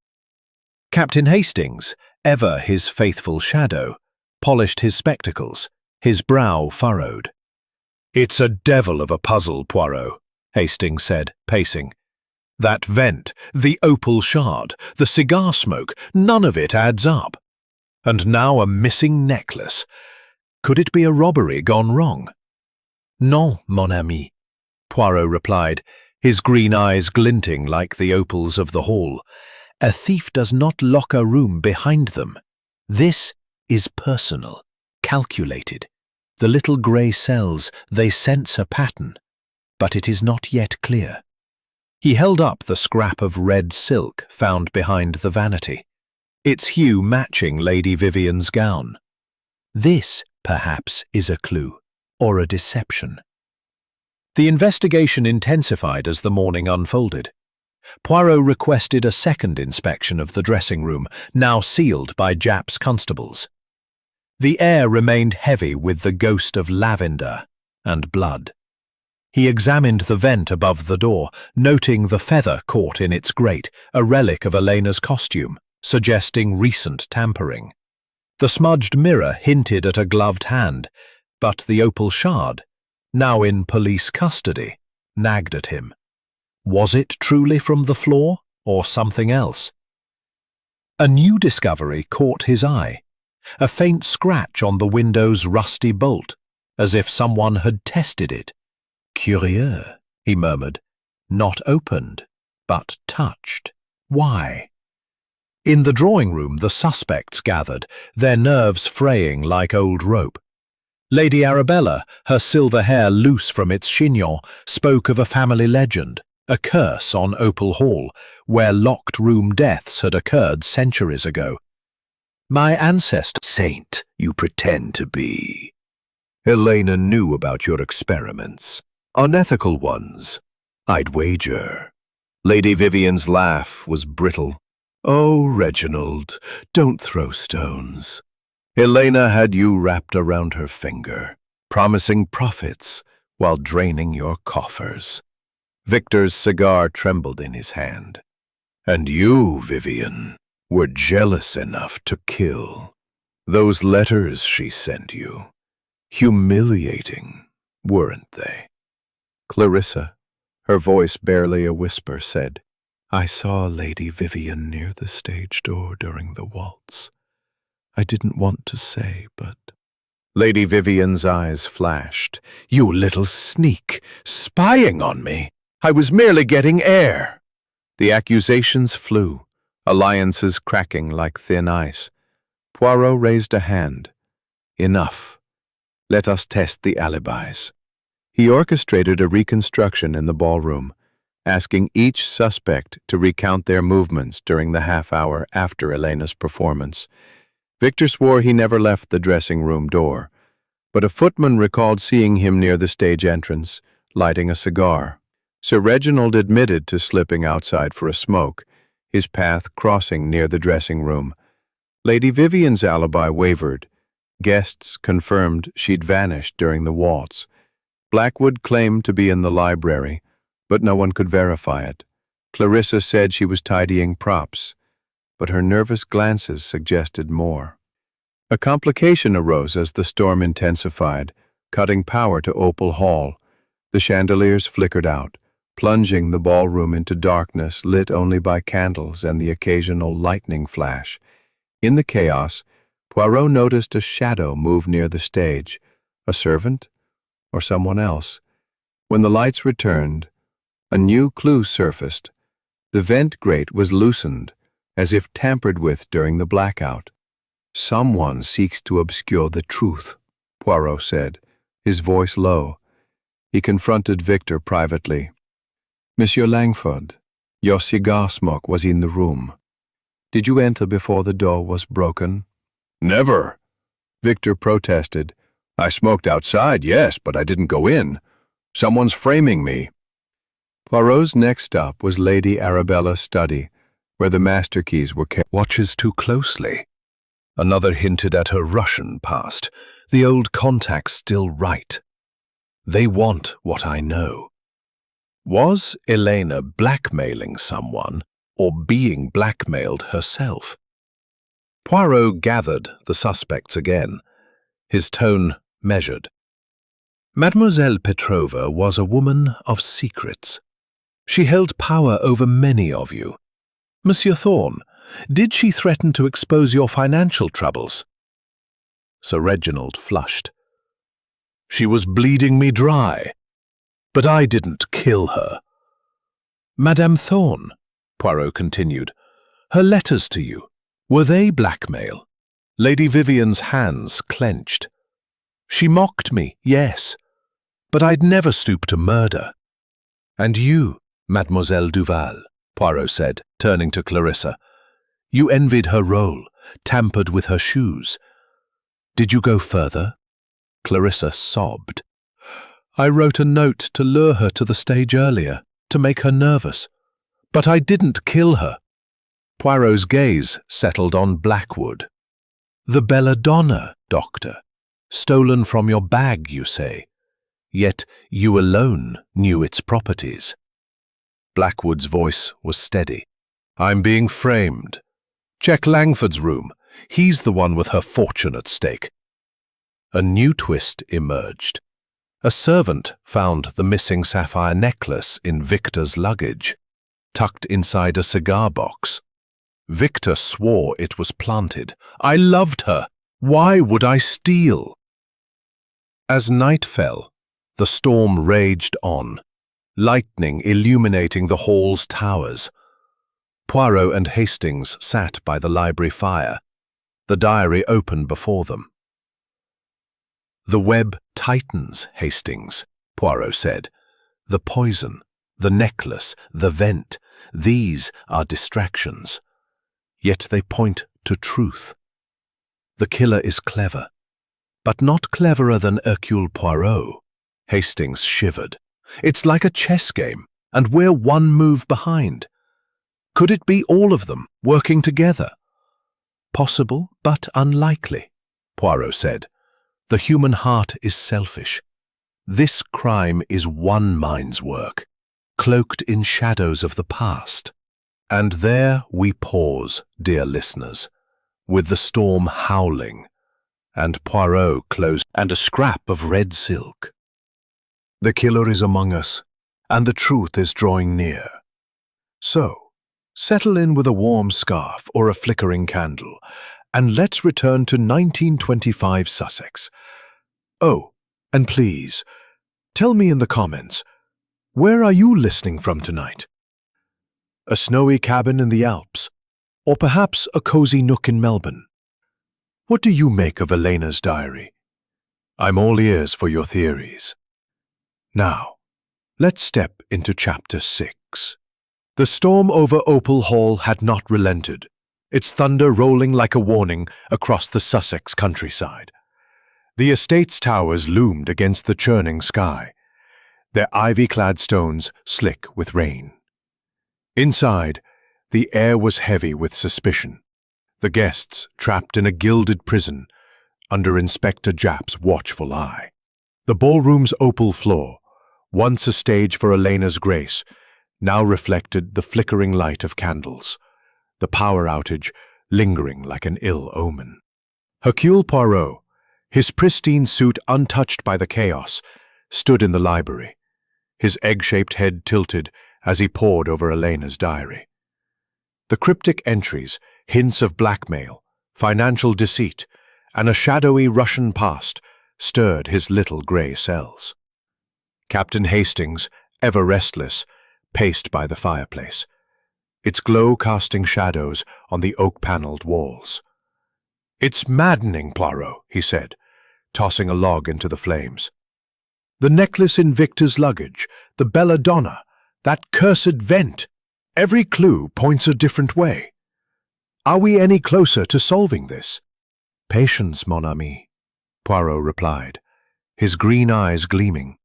Captain Hastings, ever his faithful shadow, polished his spectacles, his brow furrowed. "It's a devil of a puzzle, Poirot," Hastings said, pacing. "That vent, the opal shard, the cigar smoke, none of it adds up. And now a missing necklace. Could it be a robbery gone wrong?" "Non, mon ami," Poirot replied, his green eyes glinting like the opals of the hall. "A thief does not lock a room behind them. This is personal, calculated. The little grey cells, they sense a pattern, but it is not yet clear." He held up the scrap of red silk found behind the vanity, its hue matching Lady Vivian's gown. "This, perhaps, is a clue, or a deception." The investigation intensified as the morning unfolded. Poirot requested a second inspection of the dressing room, now sealed by Japp's constables. The air remained heavy with the ghost of lavender and blood. He examined the vent above the door, noting the feather caught in its grate, a relic of Elena's costume, suggesting recent tampering. The smudged mirror hinted at a gloved hand, but the opal shard, now in police custody, nagged at him. Was it truly from the floor, or something else? A new discovery caught his eye, a faint scratch on the window's rusty bolt, as if someone had tested it. "Curieux," he murmured. "Not opened, but touched. Why?" In the drawing-room the suspects gathered, their nerves fraying like old rope. Lady Arabella, her silver hair loose from its chignon, spoke of a family legend, a curse on Opal Hall, where locked-room deaths had occurred centuries ago. "My ancestor—" "Saint you pretend to be. Elena knew about your experiments. Unethical ones, I'd wager." Lady Vivian's laugh was brittle. "Oh, Reginald, don't throw stones. Elena had you wrapped around her finger, promising profits while draining your coffers." Victor's cigar trembled in his hand. "And you, Vivian, were jealous enough to kill. Those letters she sent you, humiliating, weren't they?" Clarissa, her voice barely a whisper, said, "I saw Lady Vivian near the stage door during the waltz. I didn't want to say, but—" Lady Vivian's eyes flashed. "You little sneak, spying on me! I was merely getting air." The accusations flew, alliances cracking like thin ice. Poirot raised a hand. "Enough. Let us test the alibis." He orchestrated a reconstruction in the ballroom, asking each suspect to recount their movements during the half-hour after Elena's performance. Victor swore he never left the dressing-room door, but a footman recalled seeing him near the stage entrance, lighting a cigar. Sir Reginald admitted to slipping outside for a smoke, his path crossing near the dressing-room. Lady Vivian's alibi wavered. Guests confirmed she'd vanished during the waltz. Blackwood claimed to be in the library, but no one could verify it. Clarissa said she was tidying props, but her nervous glances suggested more. A complication arose as the storm intensified, cutting power to Opal Hall. The chandeliers flickered out, plunging the ballroom into darkness lit only by candles and the occasional lightning flash. In the chaos, Poirot noticed a shadow move near the stage, a servant or someone else. When the lights returned, a new clue surfaced. The vent grate was loosened, as if tampered with during the blackout. "Someone seeks to obscure the truth," Poirot said, his voice low. He confronted Victor privately. "Monsieur Langford, your cigar smoke was in the room. Did you enter before the door was broken?" "Never," Victor protested. "I smoked outside, yes, but I didn't go in. Someone's framing me." Poirot's next stop was Lady Arabella's study, where the master keys were kept. Watches too closely. Another hinted at her Russian past, the old contacts still right. They want what I know. Was Elena blackmailing someone or being blackmailed herself? Poirot gathered the suspects again, his tone measured. Mademoiselle Petrova was a woman of secrets. She held power over many of you. Monsieur Thorne, did she threaten to expose your financial troubles? Sir Reginald flushed. She was bleeding me dry, but I didn't kill her. Madame Thorne, Poirot continued, her letters to you, were they blackmail? Lady Vivian's hands clenched. She mocked me, yes, but I'd never stoop to murder. And you, Mademoiselle Duval, Poirot said, turning to Clarissa, you envied her role, tampered with her shoes. Did you go further? Clarissa sobbed. I wrote a note to lure her to the stage earlier, to make her nervous. But I didn't kill her. Poirot's gaze settled on Blackwood. The belladonna, Doctor. Stolen from your bag, you say. Yet you alone knew its properties. Blackwood's voice was steady. I'm being framed. Check Langford's room. He's the one with her fortune at stake. A new twist emerged. A servant found the missing sapphire necklace in Victor's luggage, tucked inside a cigar box. Victor swore it was planted. I loved her. Why would I steal? As night fell, the storm raged on, lightning illuminating the hall's towers. Poirot and Hastings sat by the library fire, the diary open before them. The web tightens, Hastings, Poirot said. The poison, the necklace, the vent, these are distractions. Yet they point to truth. The killer is clever, but not cleverer than Hercule Poirot. Hastings shivered. It's like a chess game, and we're one move behind. Could it be all of them working together? Possible, but unlikely, Poirot said. The human heart is selfish. This crime is one mind's work, cloaked in shadows of the past. And there we pause, dear listeners, with the storm howling, and Poirot closed, and a scrap of red silk. The killer is among us, and the truth is drawing near. So, settle in with a warm scarf or a flickering candle, and let's return to 1925 Sussex. Oh, and please, tell me in the comments, where are you listening from tonight? A snowy cabin in the Alps, or perhaps a cozy nook in Melbourne? What do you make of Elena's diary? I'm all ears for your theories. Now, let's step into Chapter 6. The storm over Opal Hall had not relented, its thunder rolling like a warning across the Sussex countryside. The estate's towers loomed against the churning sky, their ivy-clad stones slick with rain. Inside, the air was heavy with suspicion, the guests trapped in a gilded prison under Inspector Japp's watchful eye. The ballroom's opal floor, once a stage for Elena's grace, now reflected the flickering light of candles, the power outage lingering like an ill omen. Hercule Poirot, his pristine suit untouched by the chaos, stood in the library, his egg-shaped head tilted as he pored over Elena's diary. The cryptic entries, hints of blackmail, financial deceit, and a shadowy Russian past stirred his little grey cells. Captain Hastings, ever restless, paced by the fireplace. its glow casting shadows on the oak-paneled walls. "It's maddening, Poirot," he said, tossing a log into the flames. "The necklace in Victor's luggage, the belladonna, that cursed vent. Every clue points a different way. Are we any closer to solving this?" "Patience, mon ami," Poirot replied, his green eyes gleaming.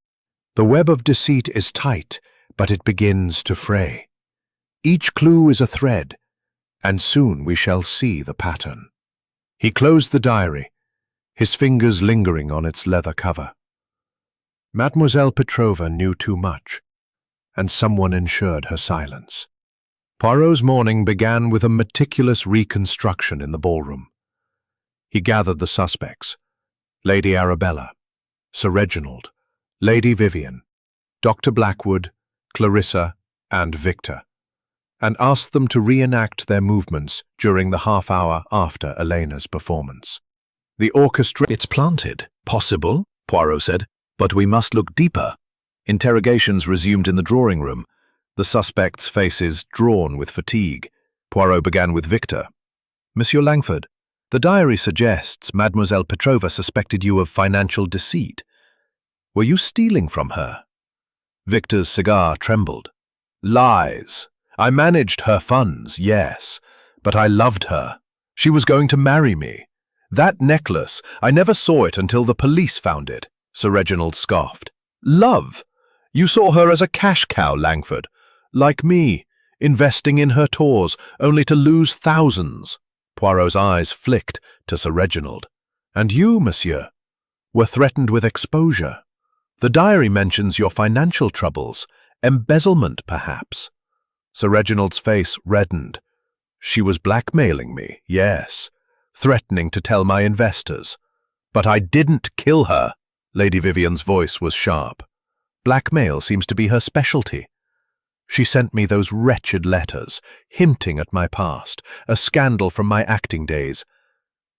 "The web of deceit is tight, but it begins to fray. Each clue is a thread, and soon we shall see the pattern." He closed the diary, his fingers lingering on its leather cover. Mademoiselle Petrova knew too much, and someone ensured her silence. Poirot's morning began with a meticulous reconstruction in the ballroom. He gathered the suspects: Lady Arabella, Sir Reginald, Lady Vivian, Dr. Blackwood, Clarissa, and Victor, and asked them to reenact their movements during the half-hour after Elena's performance. The orchestra— "It's planted. Possible," Poirot said, "but we must look deeper." Interrogations resumed in the drawing room, the suspects' faces drawn with fatigue. Poirot began with Victor. "Monsieur Langford, the diary suggests Mademoiselle Petrova suspected you of financial deceit. Were you stealing from her?" Victor's cigar trembled. "Lies. I managed her funds, yes, but I loved her. She was going to marry me. That necklace, I never saw it until the police found it," Sir Reginald scoffed. "Love? You saw her as a cash cow, Langford. Like me, investing in her tours, only to lose thousands." Poirot's eyes flicked to Sir Reginald. "And you, monsieur, were threatened with exposure. The diary mentions your financial troubles, embezzlement perhaps." Sir Reginald's face reddened. "She was blackmailing me, yes, threatening to tell my investors. But I didn't kill her." Lady Vivian's voice was sharp. "Blackmail seems to be her specialty. She sent me those wretched letters, hinting at my past, a scandal from my acting days.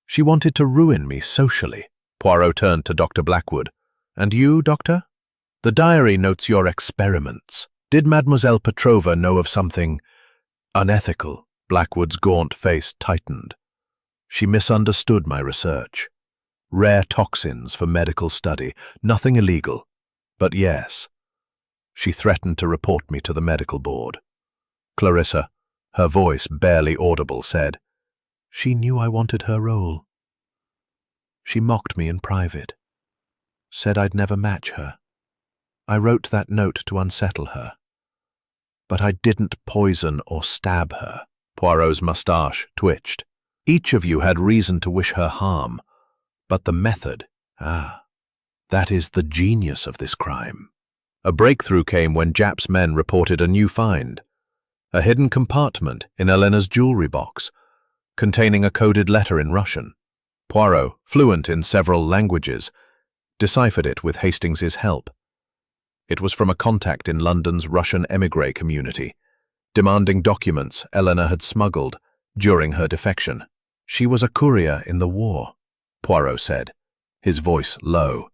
She wanted to ruin me socially." Poirot turned to Dr. Blackwood. "And you, Doctor? The diary notes your experiments. Did Mademoiselle Petrova know of something unethical?" Blackwood's gaunt face tightened. "She misunderstood my research. Rare toxins for medical study, nothing illegal. But yes, she threatened to report me to the medical board." Clarissa, her voice barely audible, said, "She knew I wanted her role. She mocked me in private, said I'd never match her. I wrote that note to unsettle her. But I didn't poison or stab her." Poirot's moustache twitched. "Each of you had reason to wish her harm. But the method, that is the genius of this crime." A breakthrough came when Japp's men reported a new find: a hidden compartment in Elena's jewelry box, containing a coded letter in Russian. Poirot, fluent in several languages, deciphered it with Hastings's help. It was from a contact in London's Russian émigré community, demanding documents Elena had smuggled during her defection. "She was a courier in the war," Poirot said, his voice low.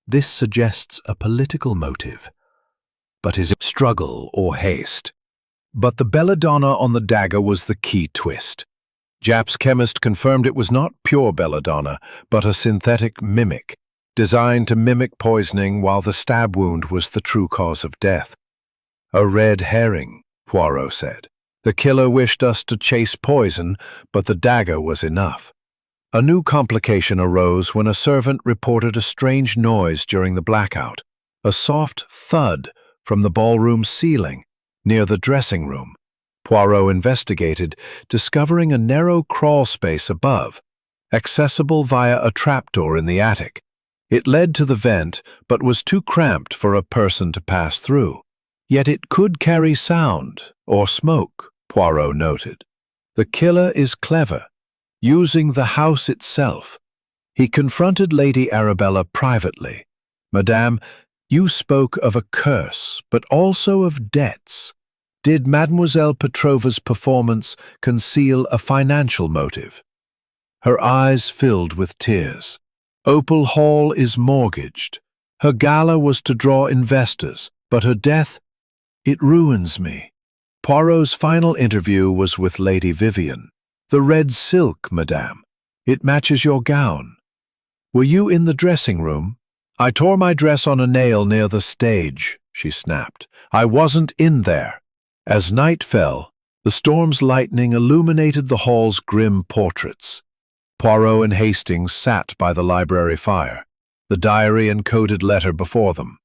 "This suggests a political motive. But is it struggle or haste?" But the belladonna on the dagger was the key twist. Japp's chemist confirmed it was not pure belladonna, but a synthetic mimic, designed to mimic poisoning while the stab wound was the true cause of death. "A red herring," Poirot said. "The killer wished us to chase poison, but the dagger was enough." A new complication arose when a servant reported a strange noise during the blackout, a soft thud from the ballroom ceiling near the dressing room. Poirot investigated, discovering a narrow crawl space above, accessible via a trapdoor in the attic. It led to the vent, but was too cramped for a person to pass through. Yet it could carry sound or smoke, Poirot noted. The killer is clever, using the house itself. He confronted Lady Arabella privately. "Madame, you spoke of a curse, but also of debts. Did Mademoiselle Petrova's performance conceal a financial motive?" Her eyes filled with tears. "Opal Hall is mortgaged. Her gala was to draw investors, but her death, it ruins me." Poirot's final interview was with Lady Vivian. "The red silk, madame. It matches your gown. Were you in the dressing room?" "I tore my dress on a nail near the stage," she snapped. "I wasn't in there." As night fell, the storm's lightning illuminated the hall's grim portraits. Poirot and Hastings sat by the library fire, the diary and coded letter before them.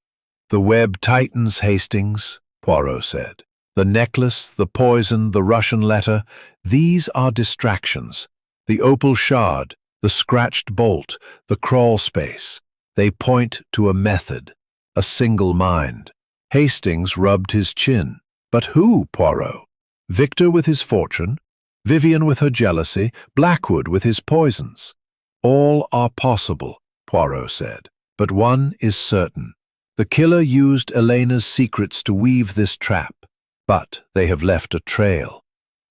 "The web tightens, Hastings," Poirot said. "The necklace, the poison, the Russian letter, these are distractions. The opal shard, the scratched bolt, the crawl space, they point to a method, a single mind." Hastings rubbed his chin. "But who, Poirot? Victor with his fortune, Vivian with her jealousy, Blackwood with his poisons." "All are possible," Poirot said, "but one is certain. The killer used Elena's secrets to weave this trap, but they have left a trail.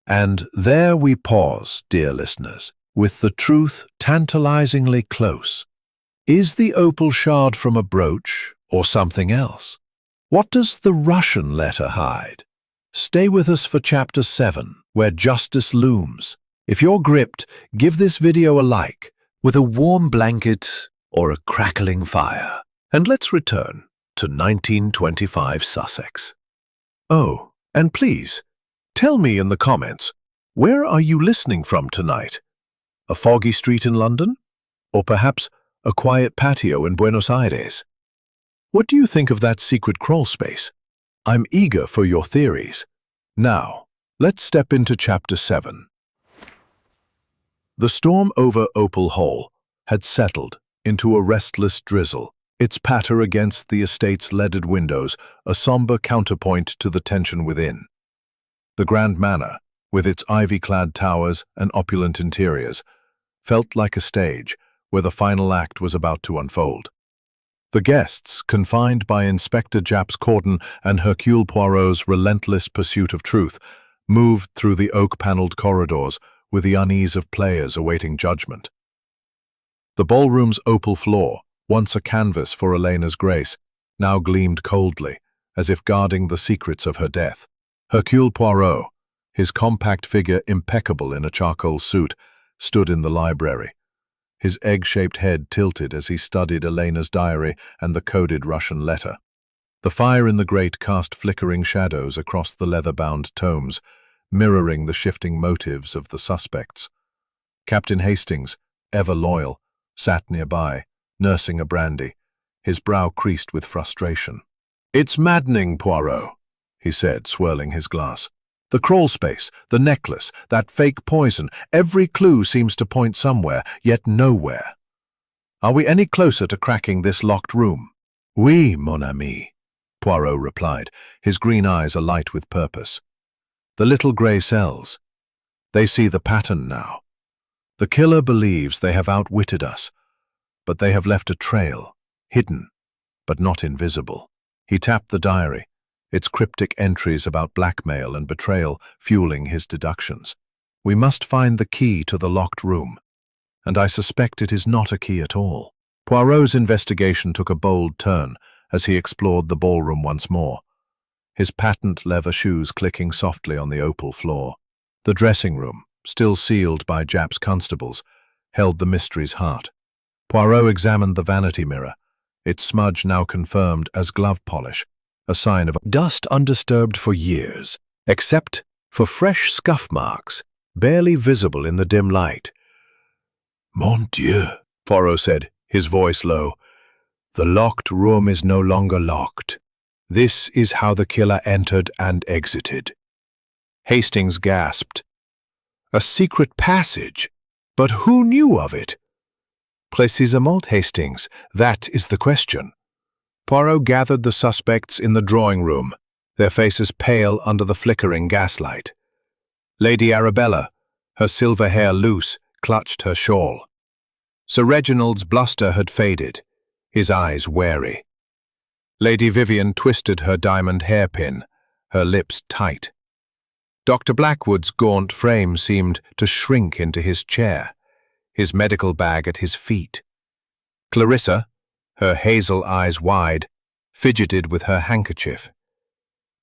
And there we pause, dear listeners, with the truth tantalizingly close. Is the opal shard from a brooch or something else? What does the Russian letter hide? Stay with us for Chapter 7, where justice looms. If you're gripped, give this video a like, with a warm blanket or a crackling fire. And let's return to 1925 Sussex. Oh, and please, tell me in the comments, where are you listening from tonight? A foggy street in London? Or perhaps a quiet patio in Buenos Aires? What do you think of that secret crawl space? I'm eager for your theories. Now, let's step into Chapter 7. The storm over Opal Hall had settled into a restless drizzle, its patter against the estate's leaded windows a somber counterpoint to the tension within. The grand manor, with its ivy-clad towers and opulent interiors, felt like a stage where the final act was about to unfold. The guests, confined by Inspector Japp's cordon and Hercule Poirot's relentless pursuit of truth, moved through the oak-paneled corridors with the unease of players awaiting judgment. The ballroom's opal floor, once a canvas for Elena's grace, now gleamed coldly, as if guarding the secrets of her death. Hercule Poirot, his compact figure impeccable in a charcoal suit, stood in the library. His egg-shaped head tilted as he studied Elena's diary and the coded Russian letter. The fire in the grate cast flickering shadows across the leather-bound tomes, mirroring the shifting motives of the suspects. Captain Hastings, ever loyal, sat nearby, nursing a brandy, his brow creased with frustration. "It's maddening, Poirot," he said, swirling his glass. "The crawl space, the necklace, that fake poison, every clue seems to point somewhere, yet nowhere. Are we any closer to cracking this locked room?" "Oui, mon ami," Poirot replied, his green eyes alight with purpose. "The little grey cells. They see the pattern now. The killer believes they have outwitted us, but they have left a trail, hidden, but not invisible." He tapped the diary, its cryptic entries about blackmail and betrayal fueling his deductions. "We must find the key to the locked room, and I suspect it is not a key at all." Poirot's investigation took a bold turn as he explored the ballroom once more, his patent leather shoes clicking softly on the opal floor. The dressing room, still sealed by Japp's constables, held the mystery's heart. Poirot examined the vanity mirror, its smudge now confirmed as glove polish, a sign of dust undisturbed for years, except for fresh scuff marks, barely visible in the dim light. "Mon Dieu," Poirot said, his voice low. "The locked room is no longer locked. This is how the killer entered and exited." Hastings gasped. "A secret passage? But who knew of it?" "Précisément, Hastings, that is the question." Poirot gathered the suspects in the drawing room, their faces pale under the flickering gaslight. Lady Arabella, her silver hair loose, clutched her shawl. Sir Reginald's bluster had faded, his eyes wary. Lady Vivian twisted her diamond hairpin, her lips tight. Dr. Blackwood's gaunt frame seemed to shrink into his chair, his medical bag at his feet. Clarissa, her hazel eyes wide, fidgeted with her handkerchief.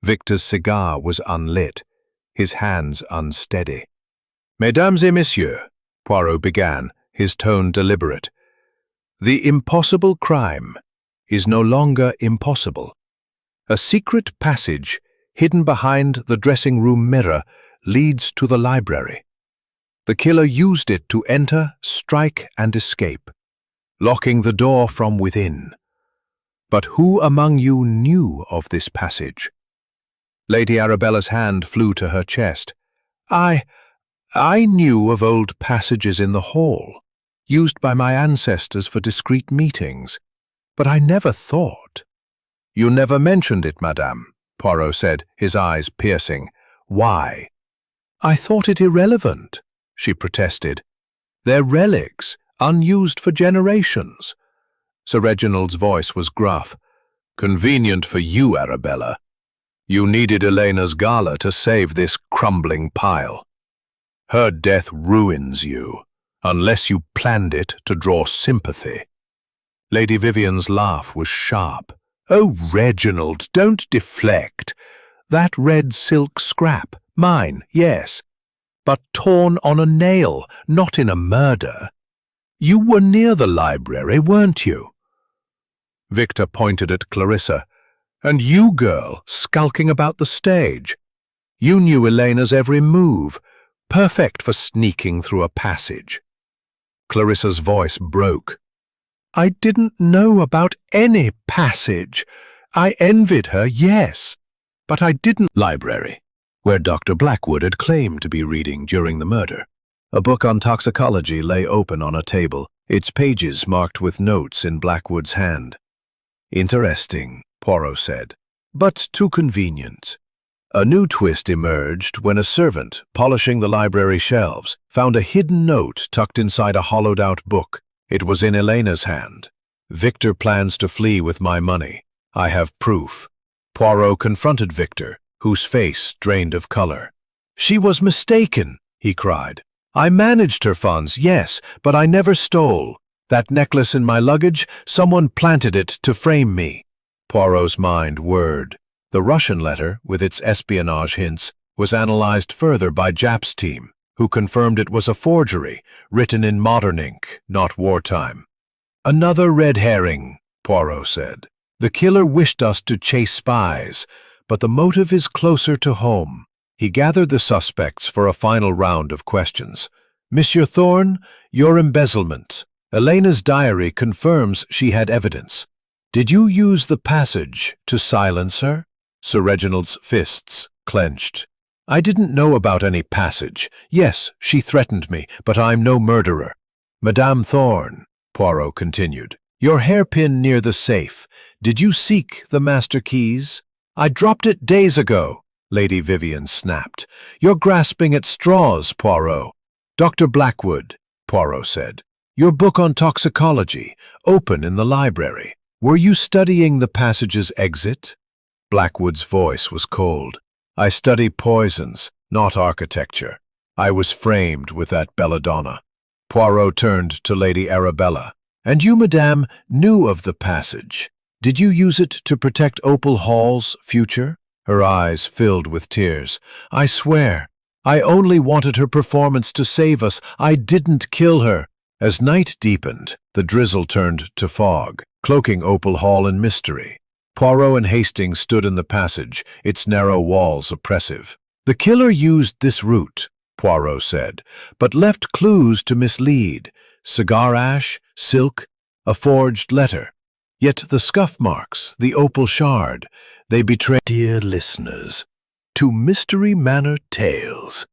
Victor's cigar was unlit, his hands unsteady. "Mesdames et messieurs," Poirot began, his tone deliberate, "the impossible crime is no longer impossible. A secret passage hidden behind the dressing-room mirror leads to the library. The killer used it to enter, strike, and escape, locking the door from within. But who among you knew of this passage?" Lady Arabella's hand flew to her chest. I knew of old passages in the hall, used by my ancestors for discreet meetings, but I never thought." "You never mentioned it, madame," Poirot said, his eyes piercing. "Why?" "I thought it irrelevant," she protested. "They're relics, unused for generations." Sir Reginald's voice was gruff. "Convenient for you, Arabella. You needed Elena's gala to save this crumbling pile. Her death ruins you, unless you planned it to draw sympathy." Lady Vivian's laugh was sharp. "Oh, Reginald, don't deflect. That red silk scrap, mine, yes, but torn on a nail, not in a murder. You were near the library, weren't you?" Victor pointed at Clarissa. "And you, girl, skulking about the stage. You knew Elena's every move, perfect for sneaking through a passage." Clarissa's voice broke. "I didn't know about any passage. I envied her, yes, but I didn't—" Library, where Dr. Blackwood had claimed to be reading during the murder. A book on toxicology lay open on a table, its pages marked with notes in Blackwood's hand. "Interesting," Poirot said, "but too convenient." A new twist emerged when a servant, polishing the library shelves, found a hidden note tucked inside a hollowed-out book. It was in Elena's hand. "Victor plans to flee with my money. I have proof." Poirot confronted Victor, whose face drained of color. "She was mistaken," he cried. "I managed her funds, yes, but I never stole. That necklace in my luggage, someone planted it to frame me." Poirot's mind whirred. The Russian letter, with its espionage hints, was analyzed further by Japp's team, who confirmed it was a forgery, written in modern ink, not wartime. "Another red herring," Poirot said. "The killer wished us to chase spies, but the motive is closer to home." He gathered the suspects for a final round of questions. "Monsieur Thorne, your embezzlement. Elena's diary confirms she had evidence. Did you use the passage to silence her?" Sir Reginald's fists clenched. "I didn't know about any passage. Yes, she threatened me, but I'm no murderer." "Madame Thorne," Poirot continued, "your hairpin near the safe. Did you seek the master keys?" "I dropped it days ago," Lady Vivian snapped. "You're grasping at straws, Poirot." "Dr. Blackwood," Poirot said, "your book on toxicology, open in the library. Were you studying the passage's exit?" Blackwood's voice was cold. "I study poisons, not architecture. I was framed with that belladonna." Poirot turned to Lady Arabella. "And you, madame, knew of the passage. Did you use it to protect Opal Hall's future?" Her eyes filled with tears. "I swear, I only wanted her performance to save us. I didn't kill her." As night deepened, the drizzle turned to fog, cloaking Opal Hall in mystery. Poirot and Hastings stood in the passage, its narrow walls oppressive. "The killer used this route," Poirot said, "but left clues to mislead. Cigar ash, silk, a forged letter. Yet the scuff marks, the opal shard, they betray—" Dear listeners, to Mystery Manor Tales.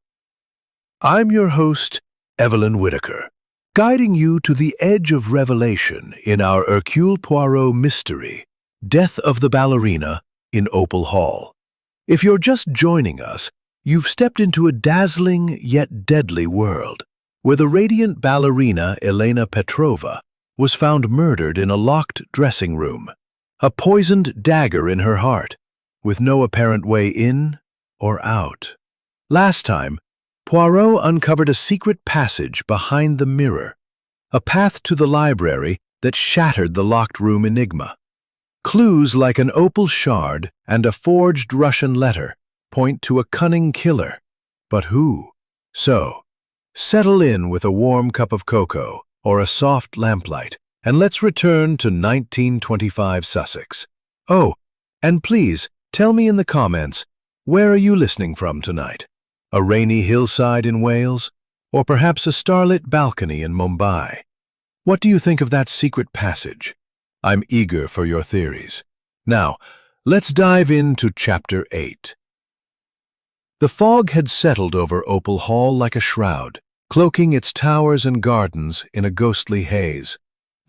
I'm your host, Evelyn Whitaker, guiding you to the edge of revelation in our Hercule Poirot mystery, Death of the Ballerina in Opal Hall. If you're just joining us, you've stepped into a dazzling yet deadly world, where the radiant ballerina Elena Petrova was found murdered in a locked dressing room, a poisoned dagger in her heart, with no apparent way in or out. Last time, Poirot uncovered a secret passage behind the mirror, a path to the library that shattered the locked room enigma. Clues like an opal shard and a forged Russian letter point to a cunning killer, But who? So, settle in with a warm cup of cocoa or a soft lamplight, and let's return to 1925 Sussex. Oh, and please, tell me in the comments, where are you listening from tonight? A rainy hillside in Wales? Or perhaps a starlit balcony in Mumbai? What do you think of that secret passage? I'm eager for your theories. Now, let's dive into Chapter 8. The fog had settled over Opal Hall like a shroud, cloaking its towers and gardens in a ghostly haze.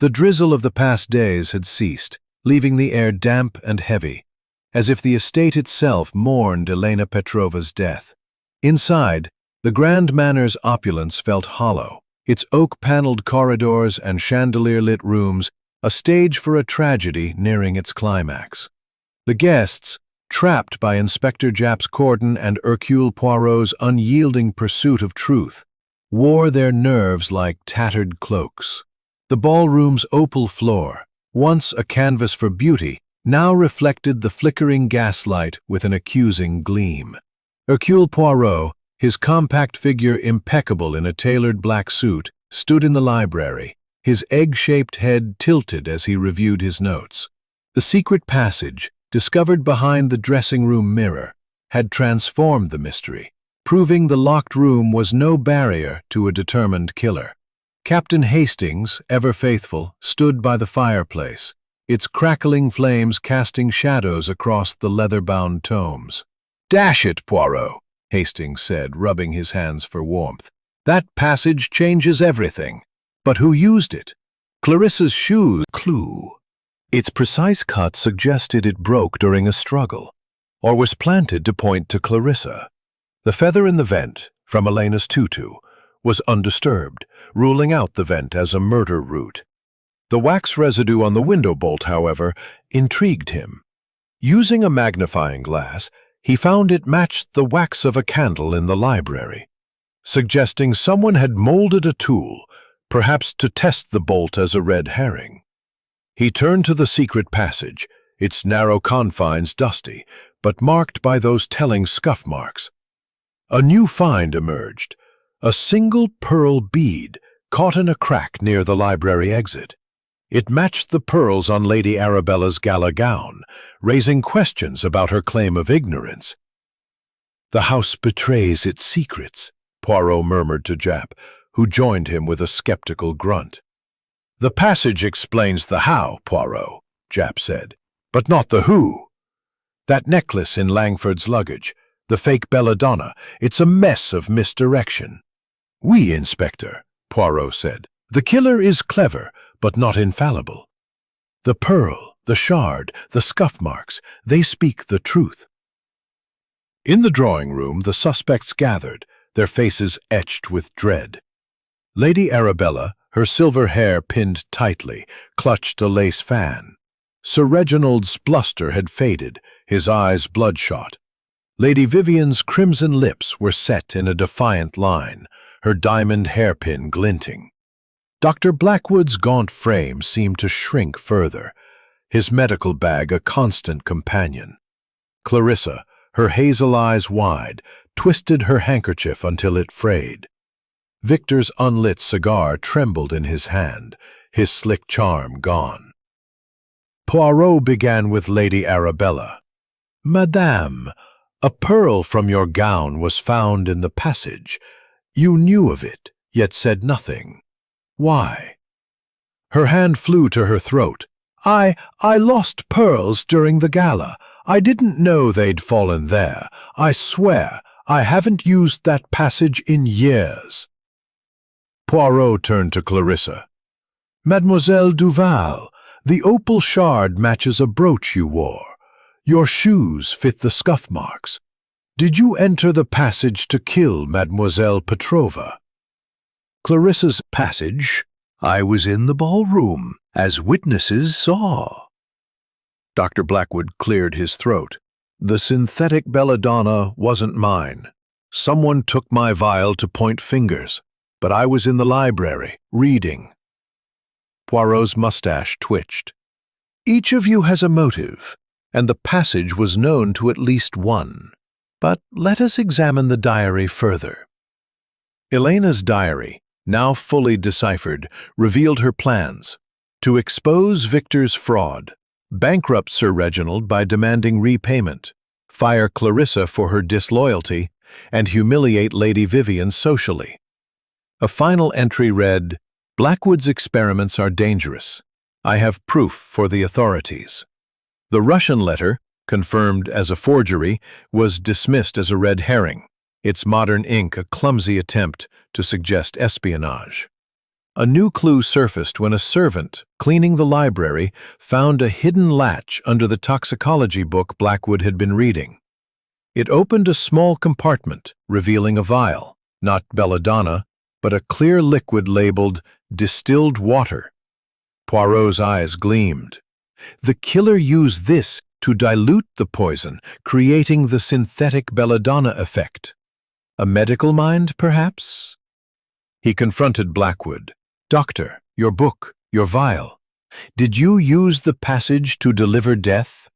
The drizzle of the past days had ceased, leaving the air damp and heavy, as if the estate itself mourned Elena Petrova's death. Inside, the Grand Manor's opulence felt hollow, its oak-paneled corridors and chandelier-lit rooms a stage for a tragedy nearing its climax. The guests, trapped by Inspector Japp's cordon and Hercule Poirot's unyielding pursuit of truth, wore their nerves like tattered cloaks. The ballroom's opal floor, once a canvas for beauty, now reflected the flickering gaslight with an accusing gleam. Hercule Poirot, his compact figure impeccable in a tailored black suit, stood in the library, his egg-shaped head tilted as he reviewed his notes. The secret passage, discovered behind the dressing room mirror, had transformed the mystery, proving the locked room was no barrier to a determined killer. Captain Hastings, ever faithful, stood by the fireplace, its crackling flames casting shadows across the leather-bound tomes. "Dash it, Poirot," Hastings said, rubbing his hands for warmth. "That passage changes everything. But who used it? Clarissa's shoes." Clue. Its precise cut suggested it broke during a struggle, or was planted to point to Clarissa. The feather in the vent, from Elena's tutu, was undisturbed, ruling out the vent as a murder route. The wax residue on the window bolt, however, intrigued him. Using a magnifying glass, he found it matched the wax of a candle in the library, suggesting someone had molded a tool, perhaps to test the bolt as a red herring. He turned to the secret passage, its narrow confines dusty, but marked by those telling scuff marks. A new find emerged, a single pearl bead caught in a crack near the library exit. It matched the pearls on Lady Arabella's gala gown, raising questions about her claim of ignorance. "The house betrays its secrets," Poirot murmured to Japp, who joined him with a skeptical grunt. "The passage explains the how, Poirot," Japp said, "but not the who. That necklace in Langford's luggage, the fake belladonna, it's a mess of misdirection." "Oui, Inspector," Poirot said. "The killer is clever, but not infallible. The pearl, the shard, the scuff marks, they speak the truth." In the drawing room, the suspects gathered, their faces etched with dread. Lady Arabella, her silver hair pinned tightly, clutched a lace fan. Sir Reginald's bluster had faded, his eyes bloodshot. Lady Vivian's crimson lips were set in a defiant line, her diamond hairpin glinting. Dr. Blackwood's gaunt frame seemed to shrink further, his medical bag a constant companion. Clarissa, her hazel eyes wide, twisted her handkerchief until it frayed. Victor's unlit cigar trembled in his hand, his slick charm gone. Poirot began with Lady Arabella. "Madame, a pearl from your gown was found in the passage. You knew of it, yet said nothing. Why?" Her hand flew to her throat. I lost pearls during the gala. I didn't know they'd fallen there. I swear, I haven't used that passage in years." Poirot turned to Clarissa. "Mademoiselle Duval, the opal shard matches a brooch you wore. Your shoes fit the scuff marks. Did you enter the passage to kill Mademoiselle Petrova?" Clarissa's passage? "I was in the ballroom, as witnesses saw." Dr. Blackwood cleared his throat. "The synthetic belladonna wasn't mine. Someone took my vial to point fingers, but I was in the library, reading." Poirot's mustache twitched. "Each of you has a motive, and the passage was known to at least one. But let us examine the diary further. Elena's diary, now fully deciphered, revealed her plans to expose Victor's fraud, bankrupt Sir Reginald by demanding repayment, fire Clarissa for her disloyalty, and humiliate Lady Vivian socially. A final entry read, "Blackwood's experiments are dangerous. I have proof for the authorities." The Russian letter, confirmed as a forgery, was dismissed as a red herring, its modern ink a clumsy attempt to suggest espionage. A new clue surfaced when a servant, cleaning the library, found a hidden latch under the toxicology book Blackwood had been reading. It opened a small compartment, revealing a vial, not belladonna, but a clear liquid labeled distilled water. Poirot's eyes gleamed. The killer used this to dilute the poison, creating the synthetic belladonna effect. A medical mind, perhaps? He confronted Blackwood. "Doctor, your book, your vial. Did you use the passage to deliver death?"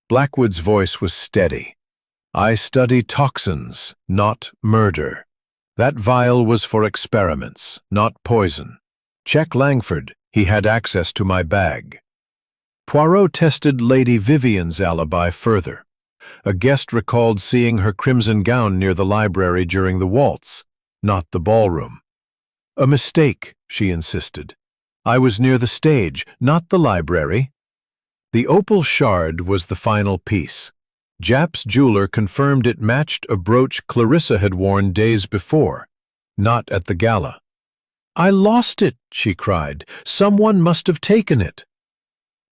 Blackwood's voice was steady. "I study toxins, not murder. That vial was for experiments, not poison. Check Langford, he had access to my bag." Poirot tested Lady Vivian's alibi further. A guest recalled seeing her crimson gown near the library during the waltz, not the ballroom. "A mistake," she insisted. "I was near the stage, not the library." The opal shard was the final piece. Japp's jeweler confirmed it matched a brooch Clarissa had worn days before, not at the gala. "I lost it," she cried. "Someone must have taken it."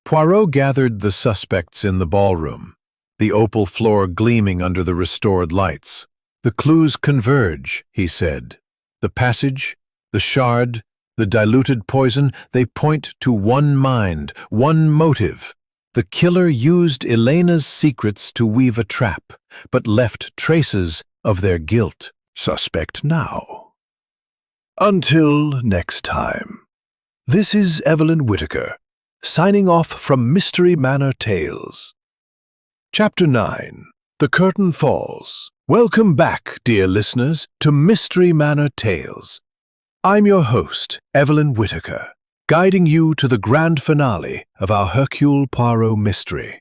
Poirot gathered the suspects in the ballroom, the opal floor gleaming under the restored lights. "The clues converge," he said. "The passage, the shard, the diluted poison, they point to one mind, one motive. The killer used Elena's secrets to weave a trap, but left traces of their guilt. Suspect now." Until next time. This is Evelyn Whittaker, signing off from Mystery Manor Tales. Chapter 9. The Curtain Falls. Welcome back, dear listeners, to Mystery Manor Tales. I'm your host, Evelyn Whittaker, guiding you to the grand finale of our Hercule Poirot mystery,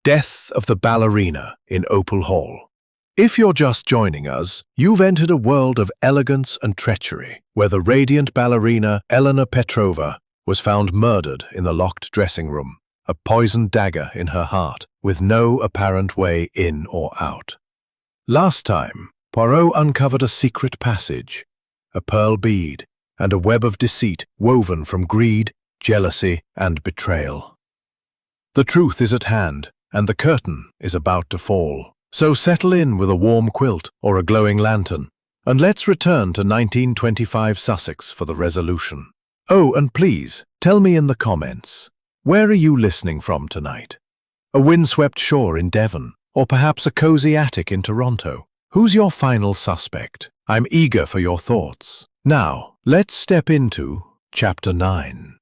Death of the Ballerina in Opal Hall. If you're just joining us, you've entered a world of elegance and treachery, where the radiant ballerina Elena Petrova was found murdered in the locked dressing room, a poisoned dagger in her heart, with no apparent way in or out. Last time, Poirot uncovered a secret passage, a pearl bead, and a web of deceit woven from greed, jealousy, and betrayal. The truth is at hand, and the curtain is about to fall. So settle in with a warm quilt or a glowing lantern, and let's return to 1925 Sussex for the resolution. Oh, and please, tell me in the comments, where are you listening from tonight? A windswept shore in Devon, or perhaps a cozy attic in Toronto? Who's your final suspect? I'm eager for your thoughts. Now, let's step into Chapter 9.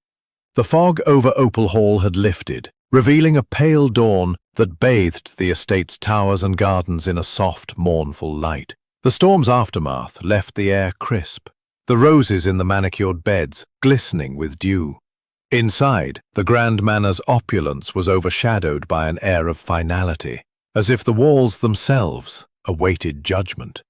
The fog over Opal Hall had lifted, revealing a pale dawn that bathed the estate's towers and gardens in a soft, mournful light. The storm's aftermath left the air crisp, the roses in the manicured beds glistening with dew. Inside, the Grand Manor's opulence was overshadowed by an air of finality, as if the walls themselves awaited judgment.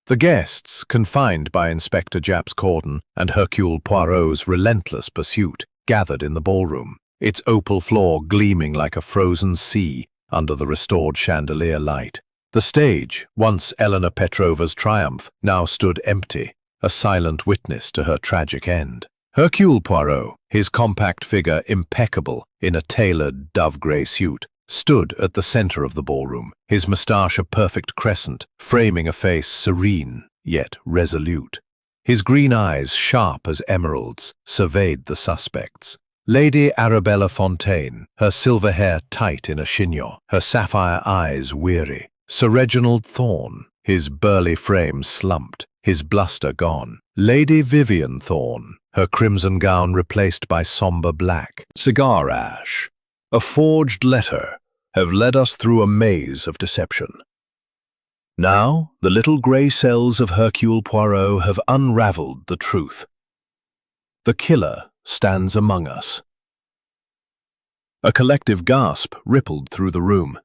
The guests, confined by Inspector Japp's cordon and Hercule Poirot's relentless pursuit, gathered in the ballroom, its opal floor gleaming like a frozen sea under the restored chandelier light. The stage, once Elena Petrova's triumph, now stood empty, a silent witness to her tragic end. Hercule Poirot, his compact figure impeccable in a tailored dove-grey suit, stood at the center of the ballroom, his moustache a perfect crescent, framing a face serene yet resolute. His green eyes, sharp as emeralds, surveyed the suspects. Lady Arabella Fontaine, her silver hair tight in a chignon, her sapphire eyes weary. Sir Reginald Thorne, his burly frame slumped, his bluster gone. Lady Vivian Thorne, her crimson gown replaced by somber black. Cigar ash, a forged letter, have led us through a maze of deception. Now, the little grey cells of Hercule Poirot have unravelled the truth. The killer stands among us. A collective gasp rippled through the room.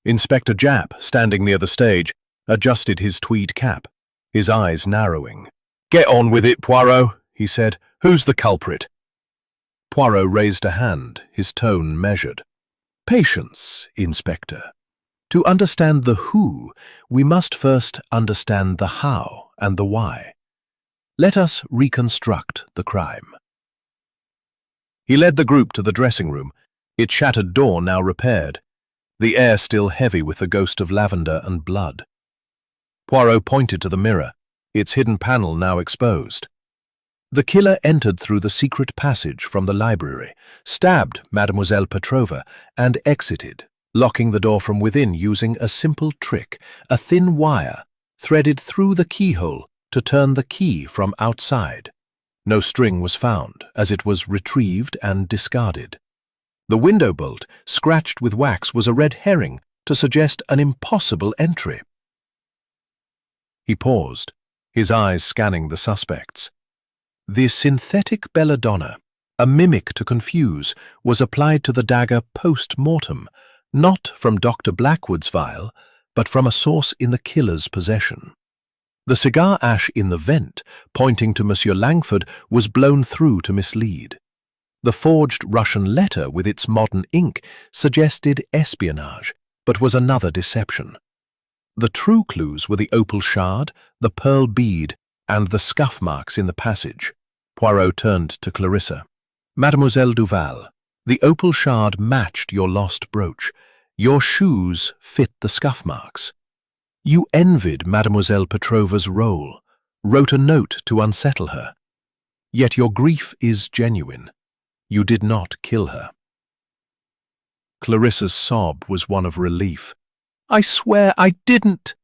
Inspector Japp, standing near the stage, adjusted his tweed cap, his eyes narrowing. "Get on with it, Poirot," he said. "Who's the culprit?" Poirot raised a hand, his tone measured. "Patience, Inspector. To understand the who, we must first understand the how and the why. Let us reconstruct the crime." He led the group to the dressing room, its shattered door now repaired, the air still heavy with the ghost of lavender and blood. Poirot pointed to the mirror, its hidden panel now exposed. The killer entered through the secret passage from the library, stabbed Mademoiselle Petrova, and exited, locking the door from within using a simple trick, a thin wire threaded through the keyhole to turn the key from outside. No string was found, as it was retrieved and discarded. The window bolt, scratched with wax, was a red herring to suggest an impossible entry. He paused, his eyes scanning the suspects. The synthetic belladonna, a mimic to confuse, was applied to the dagger post-mortem, not from Dr. Blackwood's vial, but from a source in the killer's possession. The cigar ash in the vent, pointing to Monsieur Langford, was blown through to mislead. The forged Russian letter with its modern ink suggested espionage, but was another deception. The true clues were the opal shard, the pearl bead, and the scuff marks in the passage. Poirot turned to Clarissa. "Mademoiselle Duval, the opal shard matched your lost brooch. Your shoes fit the scuff marks. You envied Mademoiselle Petrova's role, wrote a note to unsettle her. Yet your grief is genuine. You did not kill her." Clarissa's sob was one of relief. "I swear I didn't."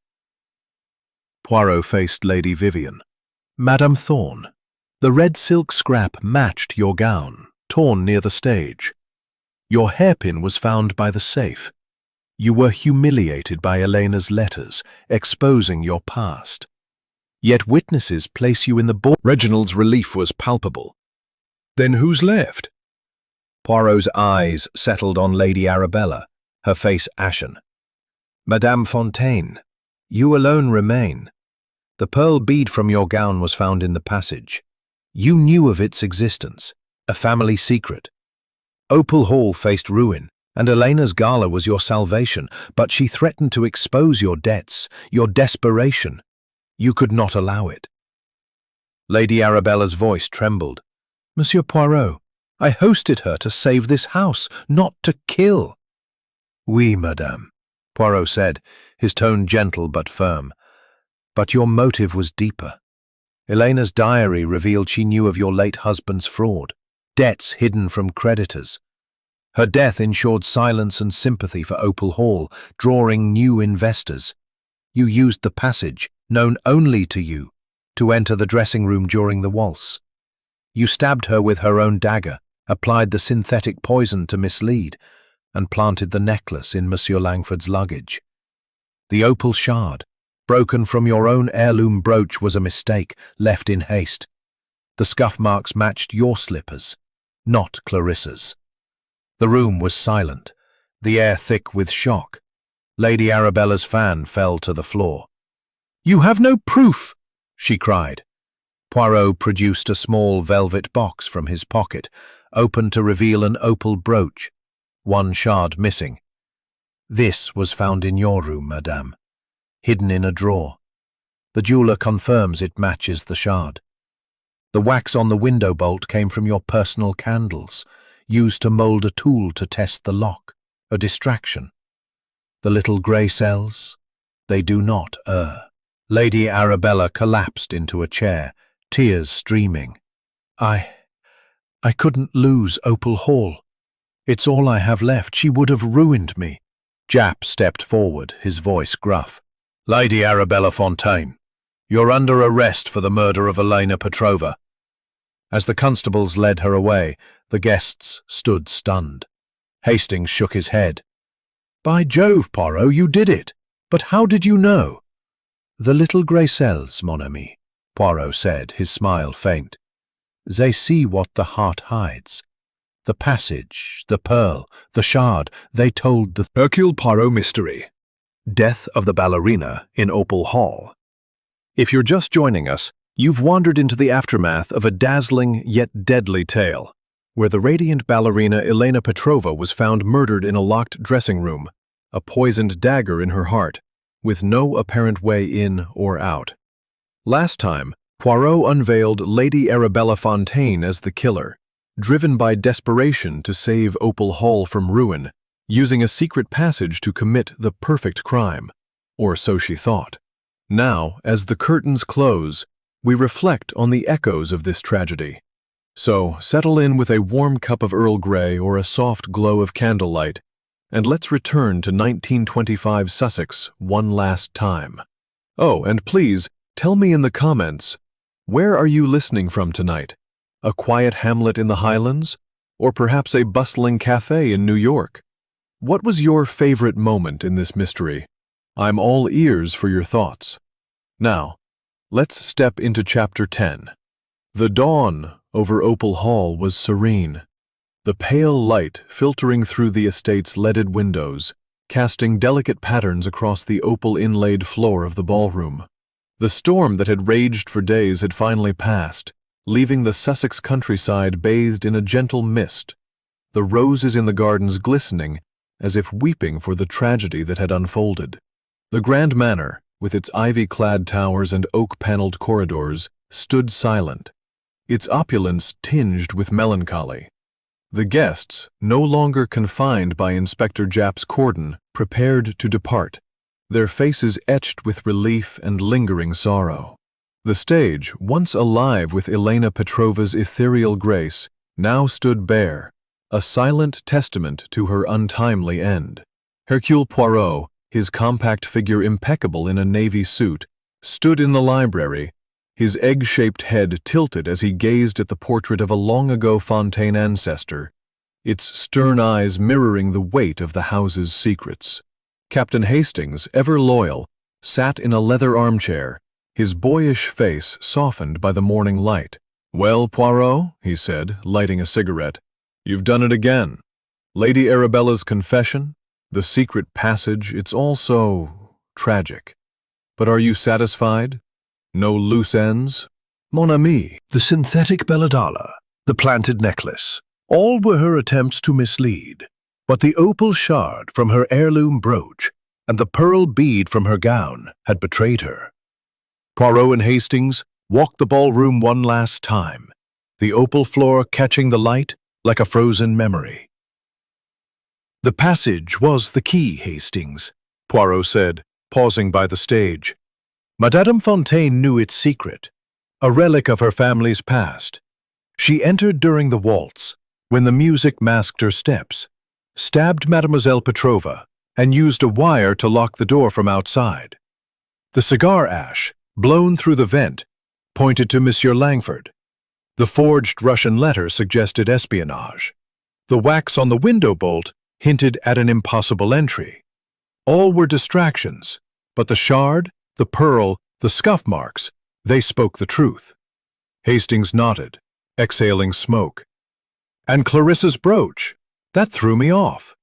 Poirot faced Lady Vivian. "Madame Thorne, the red silk scrap matched your gown, torn near the stage. Your hairpin was found by the safe. You were humiliated by Elena's letters, exposing your past. Yet witnesses place you in the board." Reginald's relief was palpable. "Then who's left?" Poirot's eyes settled on Lady Arabella, her face ashen. "Madame Fontaine, you alone remain. The pearl bead from your gown was found in the passage. You knew of its existence, a family secret. Opal Hall faced ruin, and Elena's gala was your salvation, but she threatened to expose your debts, your desperation. You could not allow it." Lady Arabella's voice trembled. "Monsieur Poirot, I hosted her to save this house, not to kill." "Oui, madame," Poirot said, his tone gentle but firm. "But your motive was deeper. Elena's diary revealed she knew of your late husband's fraud, debts hidden from creditors. Her death ensured silence and sympathy for Opal Hall, drawing new investors. You used the passage, known only to you, to enter the dressing room during the waltz. You stabbed her with her own dagger, applied the synthetic poison to mislead, and planted the necklace in Monsieur Langford's luggage. The opal shard, broken from your own heirloom brooch, was a mistake, left in haste. The scuff marks matched your slippers, not Clarissa's." The room was silent, the air thick with shock. Lady Arabella's fan fell to the floor. "You have no proof!" she cried. Poirot produced a small velvet box from his pocket, opened to reveal an opal brooch, one shard missing. "This was found in your room, madame, hidden in a drawer. The jeweler confirms it matches the shard. The wax on the window bolt came from your personal candles, used to mold a tool to test the lock, a distraction. The little grey cells, they do not err." Lady Arabella collapsed into a chair, tears streaming. I couldn't lose Opal Hall. It's all I have left. She would have ruined me." Japp stepped forward, his voice gruff. "Lady Arabella Fontaine, you're under arrest for the murder of Elena Petrova." As the constables led her away, the guests stood stunned. Hastings shook his head. "By Jove, Poirot, you did it! But how did you know?" "The little graceful, mon ami," Poirot said, his smile faint. "They see what the heart hides. The passage, the pearl, the shard, they told the Hercule Poirot Mystery. Death of the Ballerina in Opal Hall. If you're just joining us, you've wandered into the aftermath of a dazzling yet deadly tale, where the radiant ballerina Elena Petrova was found murdered in a locked dressing room, a poisoned dagger in her heart, with no apparent way in or out. Last time, Poirot unveiled Lady Arabella Fontaine as the killer, driven by desperation to save Opal Hall from ruin, using a secret passage to commit the perfect crime, or so she thought. Now, as the curtains close, we reflect on the echoes of this tragedy. So, settle in with a warm cup of Earl Grey or a soft glow of candlelight, and let's return to 1925 Sussex one last time. Oh, and please, tell me in the comments, where are you listening from tonight? A quiet hamlet in the Highlands? Or perhaps a bustling cafe in New York? What was your favorite moment in this mystery? I'm all ears for your thoughts. Now, let's step into Chapter 10. The dawn over Opal Hall was serene, the pale light filtering through the estate's leaded windows, casting delicate patterns across the opal-inlaid floor of the ballroom. The storm that had raged for days had finally passed, leaving the Sussex countryside bathed in a gentle mist, the roses in the gardens glistening as if weeping for the tragedy that had unfolded. The grand manor, with its ivy-clad towers and oak-paneled corridors, stood silent, its opulence tinged with melancholy. The guests, no longer confined by Inspector Japp's cordon, prepared to depart, their faces etched with relief and lingering sorrow. The stage, once alive with Elena Petrova's ethereal grace, now stood bare, a silent testament to her untimely end. Hercule Poirot, his compact figure impeccable in a navy suit, stood in the library, his egg-shaped head tilted as he gazed at the portrait of a long-ago Fontaine ancestor, its stern eyes mirroring the weight of the house's secrets. Captain Hastings, ever loyal, sat in a leather armchair, his boyish face softened by the morning light. "Well, Poirot," he said, lighting a cigarette, "you've done it again. Lady Arabella's confession, the secret passage, it's all so tragic. But are you satisfied? No loose ends?" Mon ami, the synthetic belladonna, the planted necklace, all were her attempts to mislead. But the opal shard from her heirloom brooch and the pearl bead from her gown had betrayed her. Poirot and Hastings walked the ballroom one last time, the opal floor catching the light like a frozen memory. "The passage was the key, Hastings," Poirot said, pausing by the stage. "Madame Fontaine knew its secret, a relic of her family's past. She entered during the waltz, when the music masked her steps, stabbed Mademoiselle Petrova, and used a wire to lock the door from outside. The cigar ash, blown through the vent, pointed to Monsieur Langford. The forged Russian letter suggested espionage. The wax on the window bolt hinted at an impossible entry. All were distractions, but the shard, the pearl, the scuff marks, they spoke the truth." Hastings nodded, exhaling smoke. "And Clarissa's brooch? That threw me off."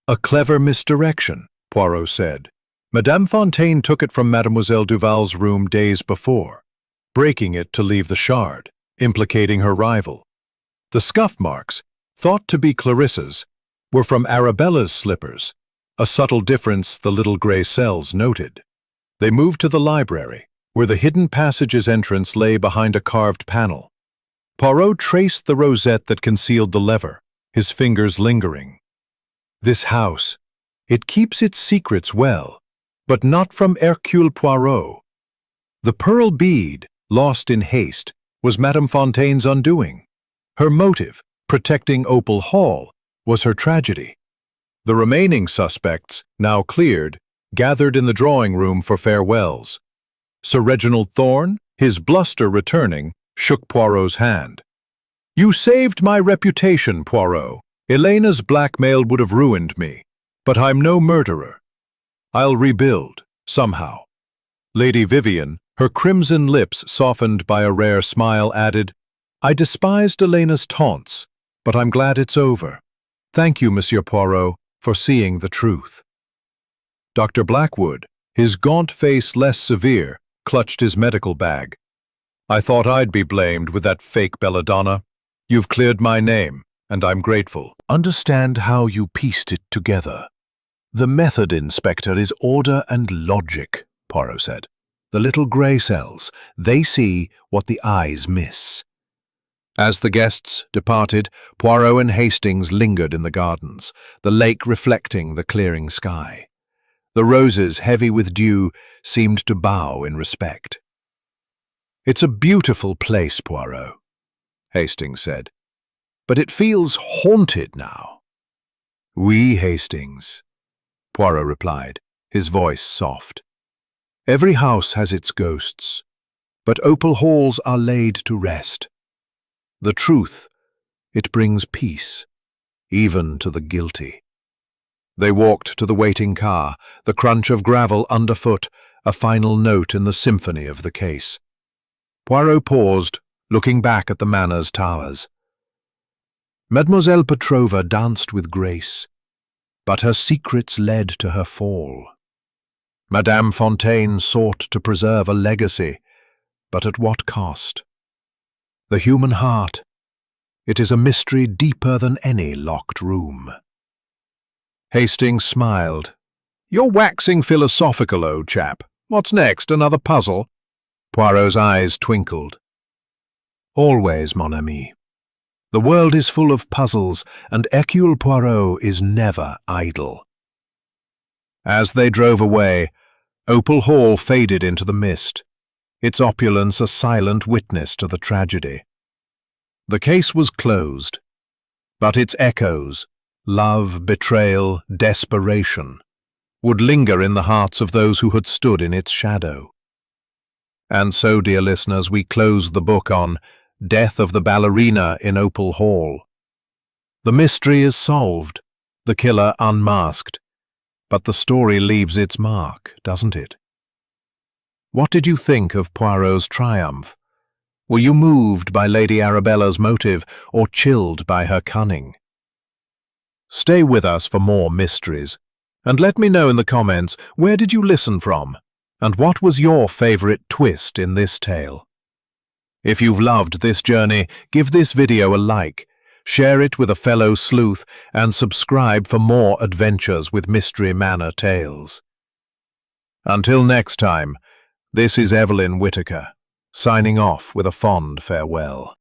"A clever misdirection," Poirot said. "Madame Fontaine took it from Mademoiselle Duval's room days before, breaking it to leave the shard, implicating her rival. The scuff marks, thought to be Clarissa's, were from Arabella's slippers, a subtle difference the little gray cells noted. They moved to the library, where the hidden passage's entrance lay behind a carved panel. Poirot traced the rosette that concealed the lever, his fingers lingering. "This house, it keeps its secrets well, but not from Hercule Poirot. The pearl bead, lost in haste, was Madame Fontaine's undoing. Her motive, protecting Opal Hall, was her tragedy. The remaining suspects, now cleared, gathered in the drawing room for farewells. Sir Reginald Thorne, his bluster returning, shook Poirot's hand. "You saved my reputation, Poirot. Elena's blackmail would have ruined me, but I'm no murderer. I'll rebuild, somehow." Lady Vivian, her crimson lips softened by a rare smile, added, "I despised Elena's taunts, but I'm glad it's over. Thank you, Monsieur Poirot, for seeing the truth." Dr. Blackwood, his gaunt face less severe, clutched his medical bag. "I thought I'd be blamed with that fake belladonna. You've cleared my name, and I'm grateful." Understand how you pieced it together. The method, Inspector, is order and logic, Poirot said. The little grey cells, they see what the eyes miss. As the guests departed, Poirot and Hastings lingered in the gardens, the lake reflecting the clearing sky. The roses, heavy with dew, seemed to bow in respect. "It's a beautiful place, Poirot," Hastings said, "but it feels haunted now." "Oui, Hastings," Poirot replied, his voice soft. "Every house has its ghosts, but Opal Halls are laid to rest. The truth, it brings peace, even to the guilty." They walked to the waiting car, the crunch of gravel underfoot, a final note in the symphony of the case. Poirot paused, looking back at the manor's towers. Mademoiselle Petrova danced with grace, but her secrets led to her fall. Madame Fontaine sought to preserve a legacy, but at what cost? The human heart, it is a mystery deeper than any locked room. Hastings smiled. "You're waxing philosophical, old chap. What's next, another puzzle?" Poirot's eyes twinkled. "Always, mon ami. The world is full of puzzles, and Hercule Poirot is never idle." As they drove away, Opal Hall faded into the mist, its opulence a silent witness to the tragedy. The case was closed, but its echoes, love, betrayal, desperation, would linger in the hearts of those who had stood in its shadow. And so, dear listeners, we close the book on Death of the Ballerina in Opal Hall. The mystery is solved, the killer unmasked, but the story leaves its mark, doesn't it? What did you think of Poirot's triumph? Were you moved by Lady Arabella's motive or chilled by her cunning? Stay with us for more mysteries, and let me know in the comments, where did you listen from, and what was your favorite twist in this tale? If you've loved this journey, give this video a like, share it with a fellow sleuth, and subscribe for more adventures with Mystery Manor Tales. Until next time, this is Evelyn Whitaker, signing off with a fond farewell.